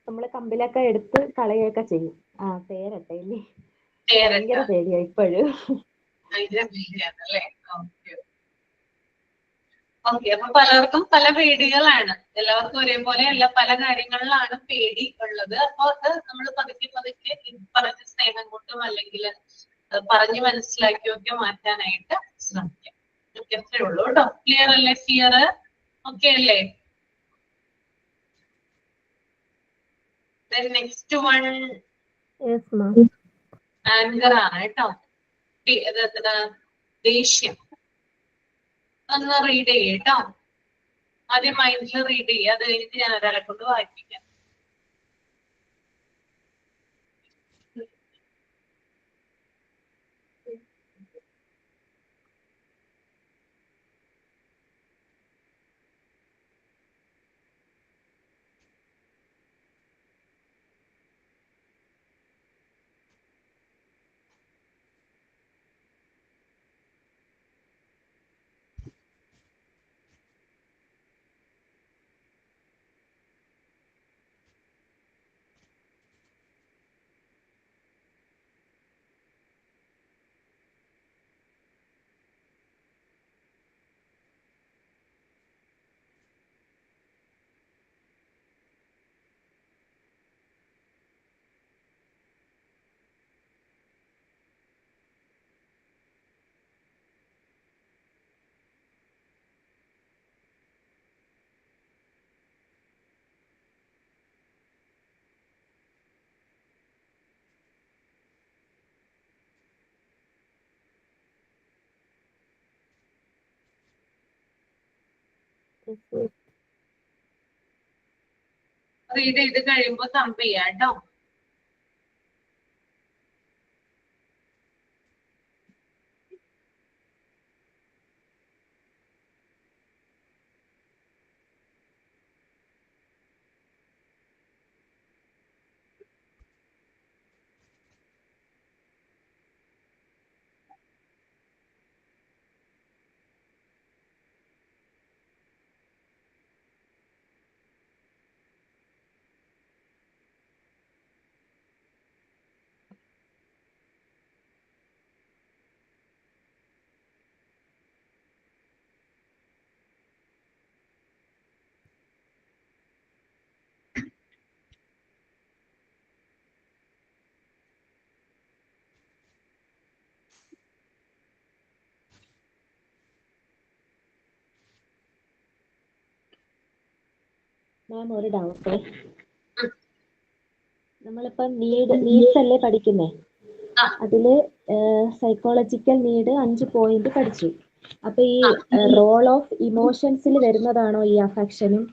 നമ്മള് കമ്പിലൊക്കെ എടുത്ത് കളയൊക്കെ ചെയ്യും. പേരട്ടയില്ലേ, ഭയങ്കര പേടിയാ ഇപ്പോഴും. ഓക്കെ, അപ്പൊ പലർക്കും പല പേടികളാണ്. എല്ലാവർക്കും ഒരേപോലെ അല്ല, പല കാര്യങ്ങളിലാണ് പേടി ഉള്ളത്. അപ്പൊ അത് നമ്മൾ പതുക്കെ പറഞ്ഞ സ്നേഹം കൊണ്ടും അല്ലെങ്കിൽ പറഞ്ഞ് മനസ്സിലാക്കിയൊക്കെ മാറ്റാനായിട്ട് ശ്രമിക്കാം. അത്രേ ഉള്ളൂ കേട്ടോ. ക്ലിയർ അല്ലേ? ക്ലിയർ? ഓക്കെ അല്ലേ? നെക്സ്റ്റ് വൺ ആങ്കർ ആണ് കേട്ടോ. ദേഷ്യം. ഒന്ന് റീഡ് ചെയ്യട്ടോ. ആദ്യം മൈൻഡിൽ റീഡ് ചെയ്യുക, അത് കഴിഞ്ഞിട്ട് ഞാൻ ഒരാളെ കൊണ്ട് വായിപ്പിക്കാം. റീഡ് ചെയ്ത് കഴിയുമ്പോ തമ്പ് ചെയ്യാം കേട്ടോ. മാം ഒരു ഡൗട്ടേ. നമ്മളിപ്പം നീഡ്സ് അല്ലേ പഠിക്കുന്നേ? അതില് സൈക്കോളജിക്കൽ നീഡ് 5 പോയിന്റ് പഠിച്ചു. അപ്പൊ ഈ റോൾ ഓഫ് ഇമോഷൻസിൽ വരുന്നതാണോ ഈ അഫക്ഷനും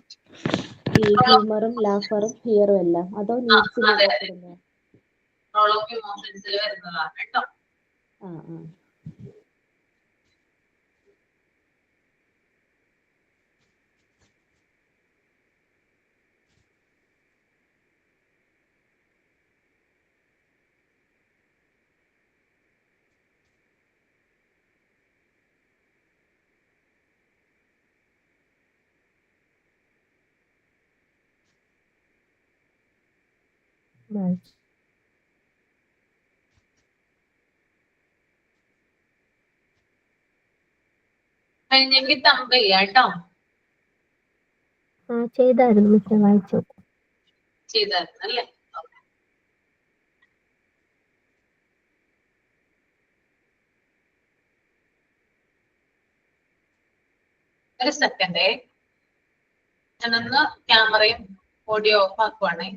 ഈ ഹ്യൂമറും ലാഫറും ഹിയറും എല്ലാം, അതോ നീഡ്സിൽ വരുന്നോ? റോൾ ഓഫ് ഇമോഷൻസിൽ വരുന്നതാണ് കേട്ടോ. ആ ആ കഴിഞ്ഞെങ്കിൽ തമ്പ് ചെയ്യാം കേട്ടോ. ചെയ്തായിരുന്നു മിസ്റ്റർ, വായിച്ചു. ചെയ്തായിരുന്നു അല്ലേ? ഒരു സെക്കൻഡേ, ഞാനൊന്ന് ക്യാമറയും ഓഡിയോ ഓഫ് ആക്കുവാണേ.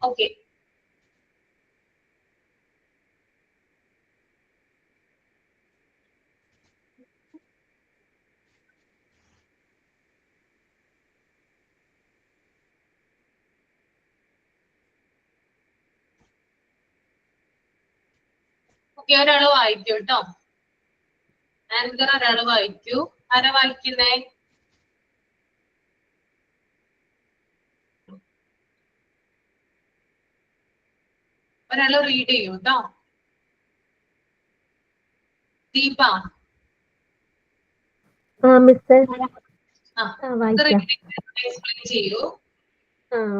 Okay. Okay, ഒരാള് വായിക്കൂ കേട്ടോ. ആങ്കർ ഒരാള് വായിക്കൂ. ആരാ വായിക്കുന്നേ? ഒരാള് റീഡ് ചെയ്യൂ കേട്ടോ. ദീപ. മിസ്സേ വായിക്കാം. വായിക്കാം. എക്സ്പ്ലെയിൻ ചെയ്യൂ.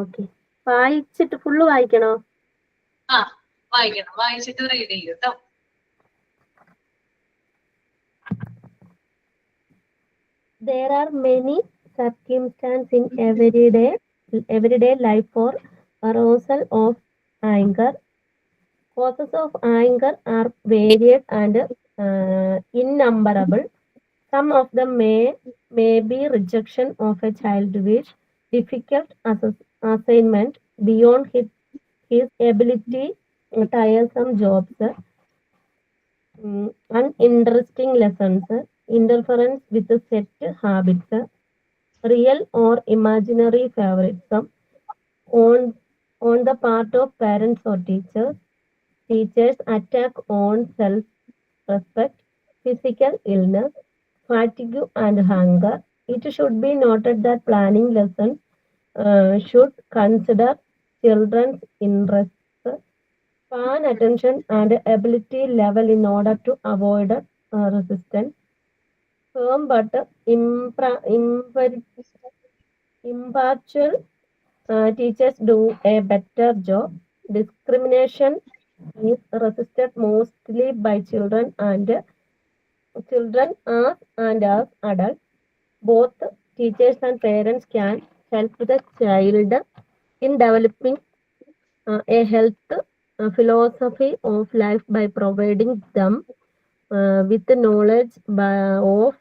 ഓക്കെ. വായിച്ചിട്ട് ഫുള്ള് വായിക്കണോ? വായിക്കണം. വായിച്ചിട്ട് റീഡ് ചെയ്യൂ കേട്ടോ. There are many circumstances in everyday life for arousal of anger. Causes of anger are varied and innumerable. Some of them may be rejection of a child's wish, difficult assignment beyond his ability, tiresome jobs, uninteresting lessons, interference with set habits, real or imaginary favoritism on the part of parents or teachers attack on self-respect, physical illness, fatigue and hunger. It should be noted that planning lessons should consider children's interests, span, attention and ability level in order to avoid resistance. Firm but impartial teachers do a better job. Discrimination is resisted mostly by children as adults. Both teachers and parents can help the child in developing a health philosophy of life by providing them with the knowledge of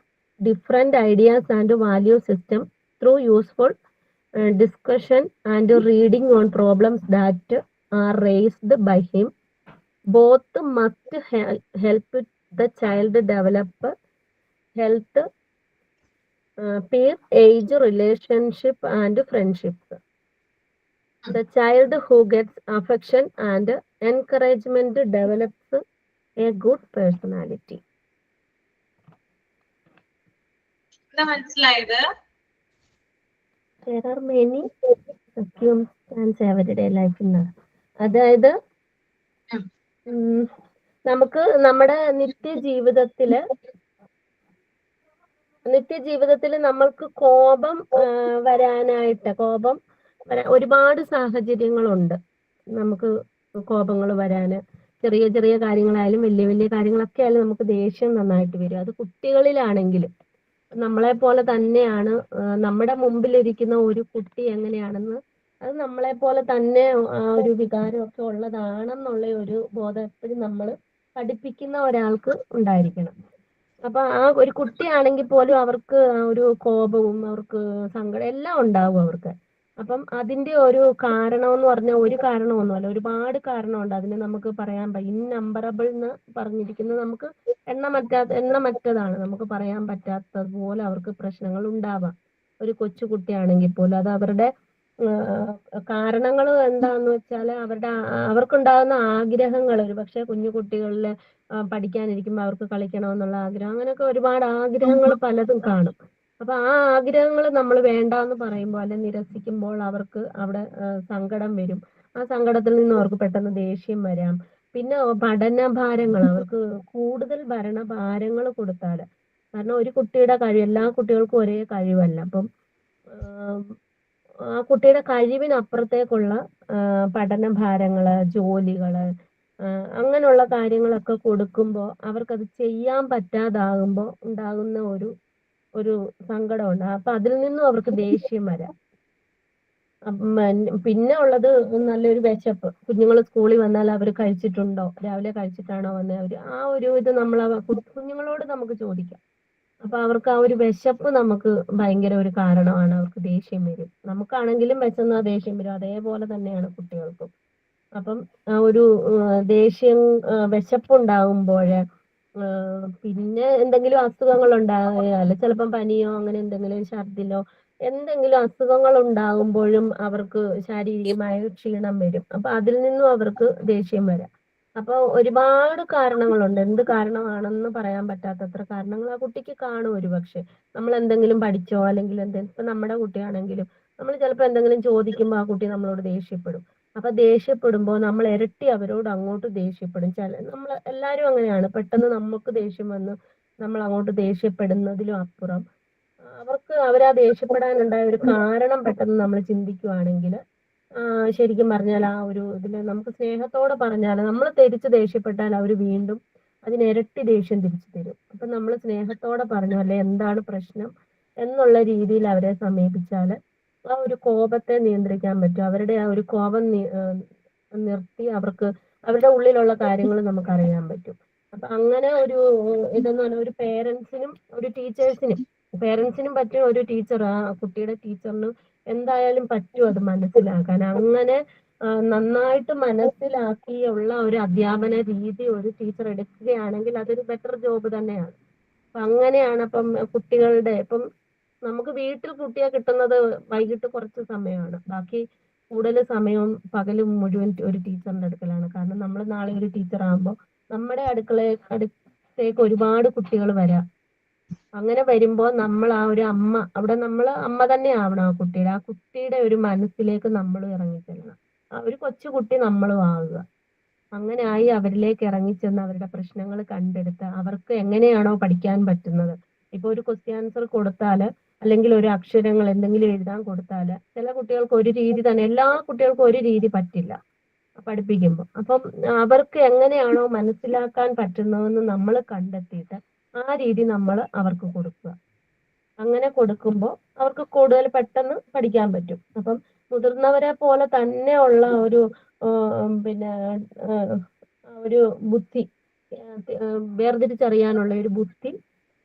different ideas and value system through useful discussion and reading on problems that are raised by him. Both must help the child develop health, peer, age, relationship and friendships. The child who gets affection and encouragement develops a good personality. മനസ്സിലായത്? There are many circumstances everyday life in us. അതായത് നമുക്ക് നമ്മുടെ നിത്യജീവിതത്തില് നമ്മൾക്ക് കോപം ഒരുപാട് സാഹചര്യങ്ങളുണ്ട്. നമുക്ക് കോപങ്ങൾ വരാന് ചെറിയ ചെറിയ കാര്യങ്ങളായാലും വലിയ വലിയ കാര്യങ്ങളൊക്കെ ആയാലും നമുക്ക് ദേഷ്യം നന്നായിട്ട് വരും. അത് കുട്ടികളിലാണെങ്കിലും നമ്മളെ പോലെ തന്നെയാണ്. നമ്മുടെ മുമ്പിലിരിക്കുന്ന ഒരു കുട്ടി എങ്ങനെയാണെന്ന് അത് നമ്മളെ പോലെ തന്നെ ഒരു വികാരമൊക്കെ ഉള്ളതാണെന്നുള്ള ഒരു ബോധം എപ്പോഴും നമ്മൾ പഠിപ്പിക്കുന്ന ഒരാൾക്ക് ഉണ്ടായിരിക്കണം. അപ്പൊ ആ ഒരു കുട്ടിയാണെങ്കിൽ പോലും അവർക്ക് ഒരു കോപവും അവർക്ക് സങ്കടം എല്ലാം ഉണ്ടാവും അവർക്ക്. അപ്പം അതിന്റെ ഒരു കാരണം എന്ന് പറഞ്ഞാൽ ഒരു കാരണമൊന്നുമല്ല, ഒരുപാട് കാരണമുണ്ട്. അതിന് നമുക്ക് പറയാൻ ഇന്നമ്പറബിൾ എന്ന് പറഞ്ഞിരിക്കുന്നത് നമുക്ക് എണ്ണമറ്റതാണ്. നമുക്ക് പറയാൻ പറ്റാത്തതുപോലെ അവർക്ക് പ്രശ്നങ്ങൾ ഉണ്ടാവാം. ഒരു കൊച്ചു കുട്ടിയാണെങ്കിൽ പോലും അത് അവരുടെ കാരണങ്ങൾ എന്താന്ന് വെച്ചാൽ അവർക്കുണ്ടാകുന്ന ആഗ്രഹങ്ങൾ. ഒരു പക്ഷെ കുഞ്ഞു കുട്ടികളിൽ പഠിക്കാനിരിക്കുമ്പോൾ അവർക്ക് കളിക്കണമെന്നുള്ള ആഗ്രഹം, അങ്ങനെയൊക്കെ ഒരുപാട് ആഗ്രഹങ്ങൾ പലതും കാണും. അപ്പൊ ആ ആഗ്രഹങ്ങൾ നമ്മൾ വേണ്ടാന്ന് പറയുമ്പോൾ അല്ലെ നിരസിക്കുമ്പോൾ അവർക്ക് അവിടെ സങ്കടം വരും. ആ സങ്കടത്തിൽ നിന്ന് അവർക്ക് പെട്ടെന്ന് ദേഷ്യം വരാം. പിന്നെ പഠനഭാരങ്ങൾ, അവർക്ക് കൂടുതൽ ഭരണഭാരങ്ങൾ കൊടുത്താൽ, കാരണം ഒരു കുട്ടിയുടെ എല്ലാ കുട്ടികൾക്കും ഒരേ കഴിവല്ല. അപ്പം ആ കുട്ടിയുടെ കഴിവിനപ്പുറത്തേക്കുള്ള പഠനഭാരങ്ങള്, ജോലികള്, അങ്ങനെയുള്ള കാര്യങ്ങളൊക്കെ കൊടുക്കുമ്പോൾ അവർക്കത് ചെയ്യാൻ പറ്റാതാകുമ്പോൾ ഉണ്ടാകുന്ന ഒരു സങ്കടമുണ്ട്. അപ്പൊ അതിൽ നിന്നും അവർക്ക് ദേഷ്യം വരാം. പിന്നെ ഉള്ളത് നല്ലൊരു വിശപ്പ്. കുഞ്ഞുങ്ങൾ സ്കൂളിൽ വന്നാൽ അവർ കഴിച്ചിട്ടുണ്ടോ, രാവിലെ കഴിച്ചിട്ടാണോ വന്നത്, ആ ഒരു ഇത് നമ്മൾ കുഞ്ഞുങ്ങളോട് നമുക്ക് ചോദിക്കാം. അപ്പൊ അവർക്ക് ആ ഒരു വിശപ്പ് നമുക്ക് ഭയങ്കര ഒരു കാരണമാണ്. അവർക്ക് ദേഷ്യം വരും. നമുക്കാണെങ്കിലും വിശന്നാ ദേഷ്യം വരും. അതേപോലെ തന്നെയാണ് കുട്ടികൾക്കും. അപ്പം ഒരു ദേഷ്യം വിശപ്പുണ്ടാകുമ്പോൾ പിന്നെ എന്തെങ്കിലും അസുഖങ്ങൾ ഉണ്ടായാൽ ചിലപ്പം പനിയോ അങ്ങനെ എന്തെങ്കിലും ഛർദിലോ എന്തെങ്കിലും അസുഖങ്ങൾ ഉണ്ടാകുമ്പോഴും അവർക്ക് ശാരീരികമായ ക്ഷീണം വരും. അപ്പൊ അതിൽ നിന്നും അവർക്ക് ദേഷ്യം വരാം. അപ്പൊ ഒരുപാട് കാരണങ്ങളുണ്ട്. എന്ത് കാരണമാണെന്ന് പറയാൻ പറ്റാത്തത്ര കാരണങ്ങൾ ആ കുട്ടിക്ക് കാണും. ഒരുപക്ഷെ നമ്മൾ എന്തെങ്കിലും പഠിച്ചോ അല്ലെങ്കിൽ എന്തെങ്കിലും, ഇപ്പൊ നമ്മുടെ കുട്ടിയാണെങ്കിലും നമ്മൾ ചിലപ്പോൾ എന്തെങ്കിലും ചോദിക്കുമ്പോൾ ആ കുട്ടി നമ്മളോട് ദേഷ്യപ്പെടും. അപ്പൊ ദേഷ്യപ്പെടുമ്പോൾ നമ്മൾ ഇരട്ടി അവരോട് അങ്ങോട്ട് ദേഷ്യപ്പെടും. നമ്മൾ എല്ലാവരും അങ്ങനെയാണ്. പെട്ടെന്ന് നമുക്ക് ദേഷ്യം വന്ന് നമ്മൾ അങ്ങോട്ട് ദേഷ്യപ്പെടുന്നതിലും അപ്പുറം അവരാ ദേഷ്യപ്പെടാനുണ്ടായ ഒരു കാരണം പെട്ടെന്ന് നമ്മൾ ചിന്തിക്കുവാണെങ്കിൽ ശരിക്കും പറഞ്ഞാൽ ആ ഒരു ഇതില് നമുക്ക് സ്നേഹത്തോടെ പറഞ്ഞാൽ നമ്മൾ തിരിച്ച് ദേഷ്യപ്പെട്ടാൽ അവർ വീണ്ടും അതിനിരട്ടി ദേഷ്യം തിരിച്ചു തരും. അപ്പൊ നമ്മൾ സ്നേഹത്തോടെ പറഞ്ഞു അല്ലെ എന്താണ് പ്രശ്നം എന്നുള്ള രീതിയിൽ അവരെ സമീപിച്ചാൽ ആ ഒരു കോപത്തെ നിയന്ത്രിക്കാൻ പറ്റും. അവരുടെ ആ ഒരു കോപം നിർത്തി അവർക്ക് അവരുടെ ഉള്ളിലുള്ള കാര്യങ്ങൾ നമുക്ക് അറിയാൻ പറ്റും. അപ്പൊ അങ്ങനെ ഒരു ഇതെന്ന് പറഞ്ഞാൽ ഒരു പേരൻസിനും ഒരു പേരൻസിനും പറ്റും, ഒരു ടീച്ചർ ആ കുട്ടിയുടെ ടീച്ചറിനും എന്തായാലും പറ്റും അത് മനസ്സിലാക്കാൻ. അങ്ങനെ നന്നായിട്ട് മനസ്സിലാക്കിയുള്ള ഒരു അധ്യാപന രീതി ഒരു ടീച്ചർ എടുക്കുകയാണെങ്കിൽ അതൊരു ബെറ്റർ ജോബ് തന്നെയാണ്. അപ്പൊ അങ്ങനെയാണ്. അപ്പം കുട്ടികളുടെ ഇപ്പം നമുക്ക് വീട്ടിൽ കുട്ടിയെ കിട്ടുന്നത് വൈകിട്ട് കുറച്ച് സമയമാണ്. ബാക്കി കൂടുതൽ സമയവും പകലും മുഴുവൻ ഒരു ടീച്ചറിന്റെ അടുക്കലാണ്. കാരണം നമ്മൾ നാളെ ഒരു ടീച്ചർ ആകുമ്പോൾ നമ്മുടെ അടുത്തേക്ക് ഒരുപാട് കുട്ടികൾ വരാം. അങ്ങനെ വരുമ്പോൾ നമ്മൾ ആ ഒരു അവിടെ നമ്മൾ അമ്മ തന്നെ ആവണം. ആ കുട്ടിയുടെ ഒരു മനസ്സിലേക്ക് നമ്മൾ ഇറങ്ങിച്ചെല്ലണം. ഒരു കൊച്ചുകുട്ടി നമ്മളും ആവുക. അങ്ങനെ ആയി അവരിലേക്ക് ഇറങ്ങിച്ചെന്ന് അവരുടെ പ്രശ്നങ്ങൾ കണ്ടെടുത്ത് അവർക്ക് എങ്ങനെയാണോ പഠിക്കാൻ പറ്റുന്നത്. ഇപ്പൊ ഒരു ക്വസ്റ്റ്യൻ ആൻസർ കൊടുത്താല് അല്ലെങ്കിൽ ഒരു അക്ഷരങ്ങൾ എന്തെങ്കിലും എഴുതാൻ കൊടുത്താല് ചില കുട്ടികൾക്ക് ഒരു രീതി തന്നെ, എല്ലാ കുട്ടികൾക്കും ഒരു രീതി പറ്റില്ല പഠിപ്പിക്കുമ്പോൾ. അപ്പം അവർക്ക് എങ്ങനെയാണോ മനസ്സിലാക്കാൻ പറ്റുന്നതെന്ന് നമ്മൾ കണ്ടെത്തിയിട്ട് ആ രീതി നമ്മൾ അവർക്ക് കൊടുക്കുക. അങ്ങനെ കൊടുക്കുമ്പോൾ അവർക്ക് കൂടുതൽ പെട്ടെന്ന് പഠിക്കാൻ പറ്റും. അപ്പം മുതിർന്നവരെ പോലെ തന്നെയുള്ള ഒരു പിന്നെ ഒരു ബുദ്ധി വേർതിരിച്ചറിയാനുള്ള ഒരു ബുദ്ധി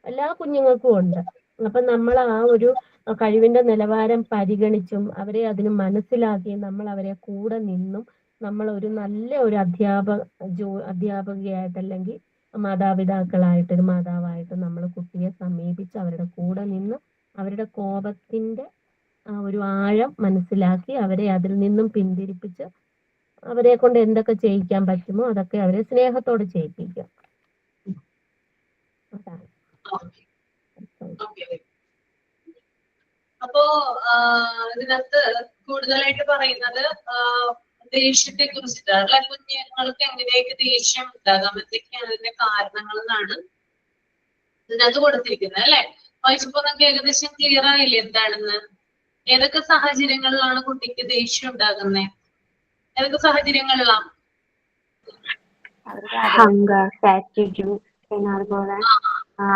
എല്ലാ കുഞ്ഞുങ്ങൾക്കും ഉണ്ട്. അപ്പൊ നമ്മൾ ആ ഒരു കഴിവിന്റെ നിലവാരം പരിഗണിച്ചും അവരെ അതിന് മനസ്സിലാക്കിയും നമ്മൾ അവരെ കൂടെ നിന്നും നമ്മൾ ഒരു നല്ല ഒരു അധ്യാപകയായിട്ട് അല്ലെങ്കിൽ മാതാപിതാക്കളായിട്ട് ഒരു മാതാവായിട്ട് നമ്മൾ കുട്ടിയെ സമീപിച്ച് അവരുടെ കൂടെ നിന്ന് അവരുടെ കോപത്തിന്റെ ആ ഒരു ആഴം മനസ്സിലാക്കി അവരെ അതിൽ നിന്നും പിന്തിരിപ്പിച്ച് അവരെ കൊണ്ട് എന്തൊക്കെ ചെയ്യിക്കാൻ പറ്റുമോ അതൊക്കെ അവരെ സ്നേഹത്തോടെ ചെയ്യിപ്പിക്കുക. അപ്പോ ഇതിനകത്ത് കൂടുതലായിട്ട് പറയുന്നത് ദേഷ്യത്തെ കുറിച്ചിട്ടാണ്. അല്ലെ, കുഞ്ഞുങ്ങൾക്ക് എങ്ങനെയൊക്കെ ദേഷ്യം ഉണ്ടാകാം, എന്തൊക്കെയാണ് അതിന്റെ കാരണങ്ങൾ എന്നാണ് ഇതിനകത്ത് കൊടുത്തിരിക്കുന്നത്. അല്ലെ, വായിച്ചപ്പോ നമുക്ക് ഏകദേശം ക്ലിയർ ആയില്ലേ എന്താണെന്ന്? ഏതൊക്കെ സാഹചര്യങ്ങളിലാണ് കുട്ടിക്ക് ദേഷ്യം ഉണ്ടാകുന്നത്? ഏതൊക്കെ സാഹചര്യങ്ങളിലാണ്? ഹങ്കർ, ഫാറ്റിഗ്യൂ, പിന്നെ അതുപോലെ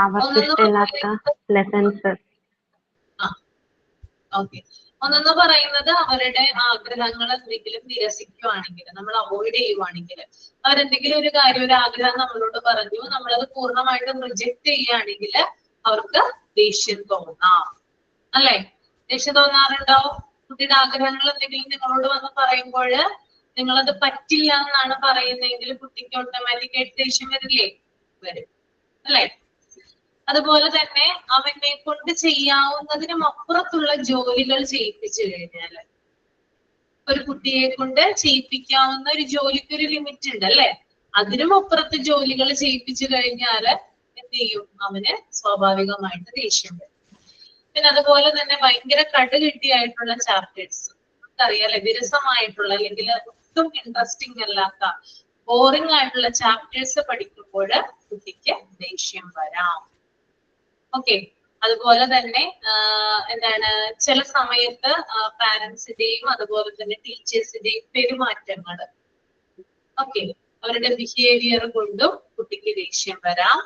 അവർക്ക് ഇഷ്ടമില്ലാത്ത ലെസൺസ്. ഓക്കെ, ഒന്നെന്ന് പറയുന്നത് അവരുടെ ആഗ്രഹങ്ങൾ എന്തെങ്കിലും നിരസിക്കുവാണെങ്കിൽ, നമ്മൾ അവോയ്ഡ് ചെയ്യുവാണെങ്കിൽ, അവരെന്തെങ്കിലും ഒരു കാര്യം, ഒരു ആഗ്രഹം നമ്മളോട് പറഞ്ഞു, നമ്മളത് പൂർണ്ണമായിട്ടും റിജക്ട് ചെയ്യുകയാണെങ്കിൽ അവർക്ക് ദേഷ്യം തോന്നാം. അല്ലെ, ദേഷ്യം തോന്നാറുണ്ടോ? കുട്ടിയുടെ ആഗ്രഹങ്ങൾ എന്തെങ്കിലും നിങ്ങളോട് വന്ന് പറയുമ്പോൾ നിങ്ങളത് പറ്റില്ല എന്നാണ് പറയുന്നതെങ്കിൽ കുട്ടിക്ക് ഓട്ടോമാറ്റിക് ആയിട്ട് ദേഷ്യം വരില്ലേ? വരും, അല്ലെ? അതുപോലെ തന്നെ അവനെ കൊണ്ട് ചെയ്യാവുന്നതിനും അപ്പുറത്തുള്ള ജോലികൾ ചെയ്യിപ്പിച്ചു കഴിഞ്ഞാല്, ഒരു കുട്ടിയെ കൊണ്ട് ചെയ്യിപ്പിക്കാവുന്ന ഒരു ജോലിക്ക് ഒരു ലിമിറ്റ് ഉണ്ട്, അല്ലെ? അതിനും അപ്പുറത്ത് ജോലികൾ ചെയ്യിപ്പിച്ചു കഴിഞ്ഞാല് എന്ത് ചെയ്യും? അവന് സ്വാഭാവികമായിട്ട് ദേഷ്യം വരും. പിന്നെ അതുപോലെ തന്നെ ഭയങ്കര കടുകെട്ടിയായിട്ടുള്ള ചാപ്റ്റേഴ്സ്, നമുക്കറിയാലേ, വിരസമായിട്ടുള്ള അല്ലെങ്കിൽ ഒട്ടും ഇൻട്രസ്റ്റിംഗ് അല്ലാത്ത ബോറിംഗ് ആയിട്ടുള്ള ചാപ്റ്റേഴ്സ് പഠിക്കുമ്പോൾ കുട്ടിക്ക് ദേഷ്യം വരാം. ഓക്കെ, അതുപോലെ തന്നെ എന്താണ്, ചില സമയത്ത് പാരന്റ്സിന്റെയും അതുപോലെ തന്നെ ടീച്ചേഴ്സിന്റെയും പെരുമാറ്റങ്ങൾ, ഓക്കെ, അവരുടെ ബിഹേവിയർ കൊണ്ടും കുട്ടിക്ക് ദേഷ്യം വരാം.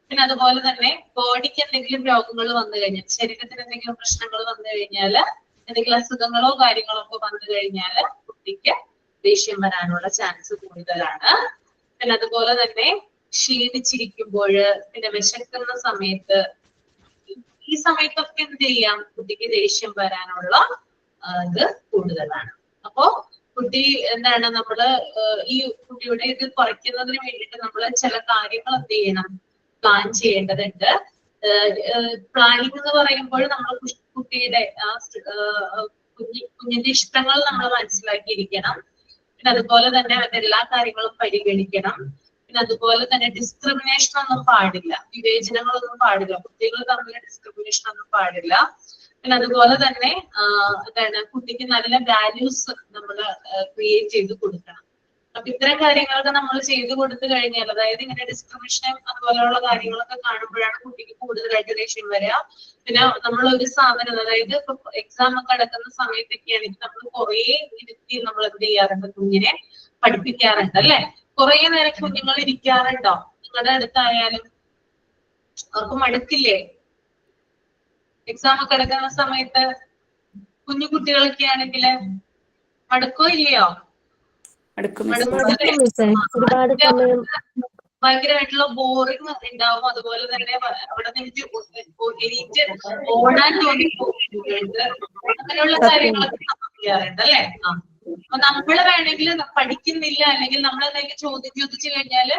പിന്നെ അതുപോലെ തന്നെ ബോഡിക്ക് എന്തെങ്കിലും രോഗങ്ങൾ വന്നു കഴിഞ്ഞാൽ, ശരീരത്തിന് എന്തെങ്കിലും പ്രശ്നങ്ങൾ വന്നു കഴിഞ്ഞാല്, എന്തെങ്കിലും അസുഖങ്ങളോ കാര്യങ്ങളോ ഒക്കെ വന്നു കഴിഞ്ഞാല് കുട്ടിക്ക് ദേഷ്യം വരാനുള്ള ചാൻസ് കൂടുതലാണ്. പിന്നെ അതുപോലെ തന്നെ ക്ഷീണിച്ചിരിക്കുമ്പോൾ, പിന്നെ വിശക്കുന്ന സമയത്ത്, ഈ സമയത്തൊക്കെ എന്ത് ചെയ്യാം? കുട്ടിക്ക് ദേഷ്യം വരാനുള്ള ഇത് കൂടുതലാണ്. അപ്പോ കുട്ടി എന്താണ് നമ്മള് ഈ കുട്ടിയുടെ ഇത് കുറയ്ക്കുന്നതിന് വേണ്ടിയിട്ട് നമ്മൾ ചില കാര്യങ്ങൾ എന്ത് ചെയ്യണം, പ്ലാൻ ചെയ്യേണ്ടതുണ്ട്. പ്ലാനിങ് എന്ന് പറയുമ്പോൾ നമ്മൾ കുട്ടിയുടെ കുഞ്ഞിന്റെ ഇഷ്ടങ്ങൾ നമ്മൾ മനസ്സിലാക്കിയിരിക്കണം. പിന്നെ അതുപോലെ തന്നെ അവരുടെ എല്ലാ കാര്യങ്ങളും പരിഗണിക്കണം. പിന്നെ അതുപോലെ തന്നെ ഡിസ്ക്രിമിനേഷൻ ഒന്നും പാടില്ല, വിവേചനങ്ങളൊന്നും പാടില്ല, കുട്ടികൾ തമ്മിൽ ഡിസ്ക്രിമിനേഷൻ ഒന്നും പാടില്ല. പിന്നെ അതുപോലെ തന്നെ എന്താണ് കുട്ടിക്ക് നല്ല വാല്യൂസ് നമ്മൾ ക്രിയേറ്റ് ചെയ്ത് കൊടുക്കണം. അപ്പൊ ഇത്തരം കാര്യങ്ങളൊക്കെ നമ്മൾ ചെയ്തു കൊടുത്തു കഴിഞ്ഞാൽ, അതായത് ഇങ്ങനെ ഡിസ്ക്രിമിനേഷൻ അതുപോലെയുള്ള കാര്യങ്ങളൊക്കെ കാണുമ്പോഴാണ് കുട്ടിക്ക് കൂടുതലായിട്ട് ദേഷ്യം വരിക. പിന്നെ നമ്മൾ ഒരു സ്ഥാപനം, അതായത് ഇപ്പൊ എക്സാം ഒക്കെ നടക്കുന്ന സമയത്തൊക്കെയാണെങ്കിൽ നമ്മൾ കുറേ ഇരുത്തി നമ്മൾ എന്ത് ചെയ്യാറുണ്ട്, കുഞ്ഞിനെ പഠിപ്പിക്കാറുണ്ട് അല്ലെ. കുറേ നേരം കുഞ്ഞുങ്ങൾ ഇരിക്കാറുണ്ടോ നിങ്ങളുടെ അടുത്തായാലും? അവർക്ക് മടുക്കില്ലേ എക്സാം ഒക്കെ എടുക്കുന്ന സമയത്ത്? കുഞ്ഞു കുട്ടികളൊക്കെ ആണെങ്കിൽ മടുക്കോ ഇല്ലയോ? ഒരുപാട് സമയം ഭയങ്കരമായിട്ടുള്ള ബോറിങ് ഉണ്ടാവും. അതുപോലെ തന്നെ അവിടെ നിന്ന് എണീറ്റ് ഓടാൻ തോന്നിപ്പോകുന്നുണ്ട്. അങ്ങനെയുള്ള കാര്യങ്ങളൊക്കെ ചെയ്യാറുണ്ട് അല്ലെ. അപ്പൊ നമ്മൾ വേണമെങ്കിൽ പഠിക്കുന്നില്ല, അല്ലെങ്കിൽ നമ്മൾ എന്തെങ്കിലും ചോദ്യം ചോദിച്ചു കഴിഞ്ഞാല്,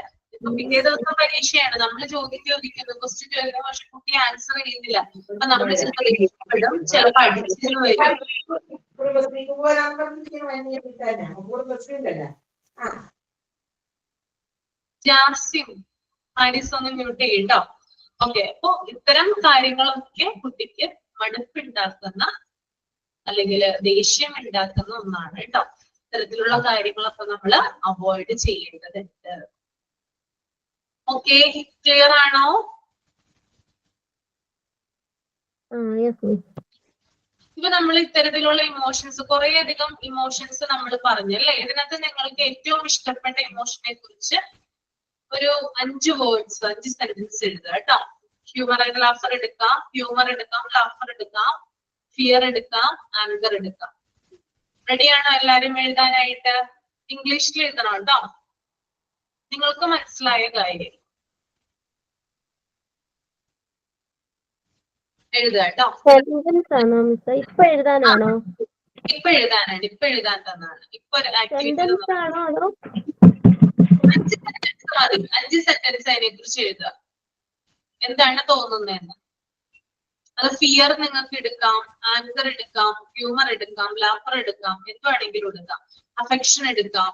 പിറ്റേ ദിവസം പരീക്ഷയാണ്, നമ്മൾ ചോദ്യം ചോദിക്കുന്നു, ക്വസ്റ്റ്യൻ ചോദിക്കുന്നു, പക്ഷെ കുട്ടി ആൻസർ ചെയ്യുന്നില്ല. അപ്പൊ നമ്മൾ ചിലപ്പോൾ ഇഷ്ടപ്പെടും, ചിലപ്പോൾ അടിച്ചെന്ന് വരും. ജാസ്യം ആരിസ് ഒന്ന് മ്യൂട്ട് ചെയ്യണ്ടോ? ഓക്കെ. അപ്പൊ ഇത്തരം കാര്യങ്ങളൊക്കെ കുട്ടിക്ക് മടുപ്പുണ്ടാക്കുന്ന അല്ലെങ്കിൽ ദേഷ്യം ഉണ്ടാക്കുന്ന ഒന്നാണ് കേട്ടോ. ഇത്തരത്തിലുള്ള കാര്യങ്ങളൊക്കെ നമ്മൾ അവോയ്ഡ് ചെയ്യേണ്ടതുണ്ട്. ഓക്കെ, ക്ലിയർ ആണോ? ഇപ്പൊ നമ്മൾ ഇത്തരത്തിലുള്ള ഇമോഷൻസ്, കുറെ അധികം ഇമോഷൻസ് നമ്മൾ പറഞ്ഞു അല്ലെ. ഇതിനകത്ത് നിങ്ങൾക്ക് ഏറ്റവും ഇഷ്ടപ്പെട്ട ഇമോഷനെ കുറിച്ച് ഒരു 5 വേർഡ്സ്, 5 സെന്റൻസ് എഴുതുക കേട്ടോ. ഹ്യൂമർ ആൻഡ് ലാഫർ എടുക്കാം, ഹ്യൂമർ എടുക്കാം, ലാഫർ എടുക്കാം, ഫിയർ എടുക്കാം, ആങ്കർ എടുക്കാം. റെഡിയാണോ എല്ലാരും എഴുതാനായിട്ട്? ഇംഗ്ലീഷിൽ എഴുതണം കേട്ടോ, നിങ്ങൾക്ക് മനസ്സിലായ കാര്യം എഴുതുക കേട്ടോ. ഇപ്പൊ എഴുതാനാണോ? ഇപ്പൊ എഴുതാനാണ്, ഇപ്പൊ എഴുതാൻ തന്നാണ്. ഇപ്പൊ ആക്ടിവിറ്റി 5 സെന്റൻസ് അതിനെ കുറിച്ച് എഴുതുക. എന്താണ് തോന്നുന്നതെന്ന്. അത് ഫിയർ നിങ്ങൾക്ക് എടുക്കാം, ആങ്കർ എടുക്കാം, ഹ്യൂമർ എടുക്കാം, ലാഫർ എടുക്കാം, എന്ത് വേണമെങ്കിലും എടുക്കാം, അഫെക്ഷൻ എടുക്കാം.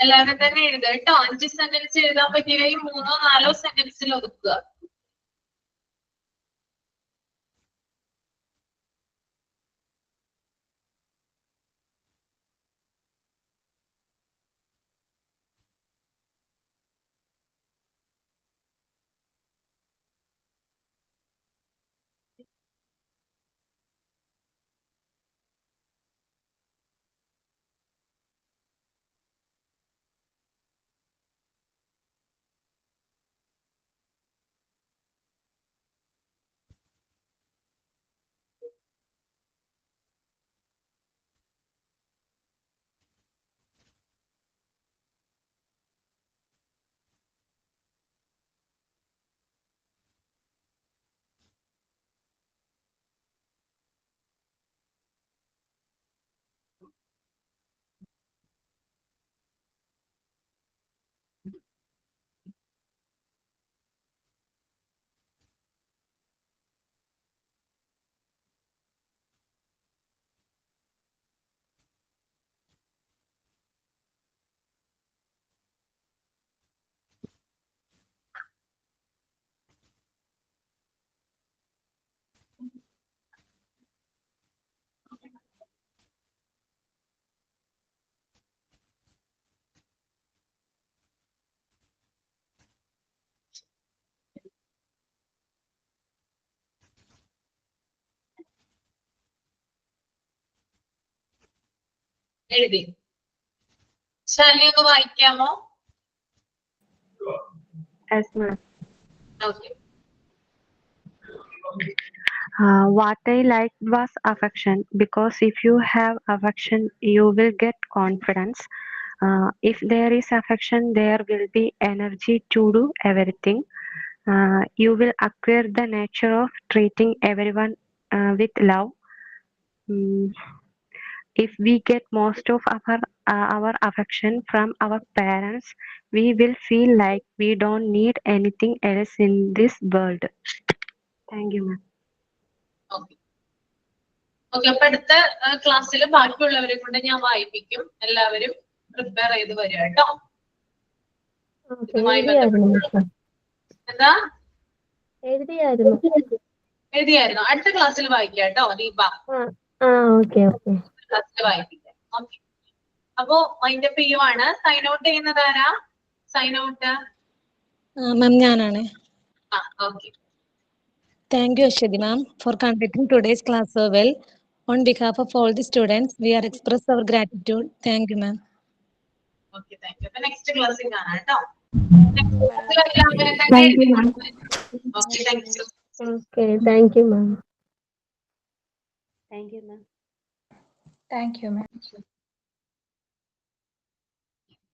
എല്ലാവരും തന്നെ എഴുതുക കേട്ടോ. 5 സെന്റൻസ് എഴുതാൻ പറ്റിയില്ലെങ്കിൽ 3 or 4 സെന്റൻസിൽ ഒതുക്കുക. എഴുതി. ശാലിനി ഒന്ന് വായിക്കാമോ? Yes, ma'am. Okay. What I liked was affection, because if you have affection, you will get confidence. If there is affection, there will be energy to do everything. You will acquire the nature of treating everyone with love. Mm, If we get most of our affection from our parents, we will feel like we don't need anything else in this world. Thank you, ma'am. Okay. അപ്പൊ അടുത്ത ക്ലാസ്സിൽ ബാക്കിയുള്ളവരെ കൊണ്ട് ഞാൻ വായിപ്പിക്കും. എല്ലാവരും prepare ചെയ്ത് വരിക കേട്ടോ. ഇതുമായി ബന്ധപ്പെട്ട് എന്താ എഴുതിയായിരുന്നു? അടുത്ത ക്ലാസ്സിൽ വായിക്കാം കേട്ടോ ദീപ. ക്ലാസ്സിൽ വായിപ്പിക്കാം. ഓക്കെ. അപ്പോ മൈൻഡപ്പ് ചെയ്യുവാണ്. സൈൻ ഔട്ട് ചെയ്യുന്നത് ആരാ? സൈൻ ഔട്ട് മാം ഞാനാണ്. Okay. Thank you, Ashwati ma'am, for conducting today's class so well. On behalf of all the students, we are express our gratitude. Thank you, ma'am. Okay, thank you. അപ്പൊ next ക്ലാസ്സിൽ കാണാം കേട്ടോ. Thank you, ma'am. Okay, thank you. Okay, thank you, ma'am. Thank you, ma'am. Thank you, ma'am.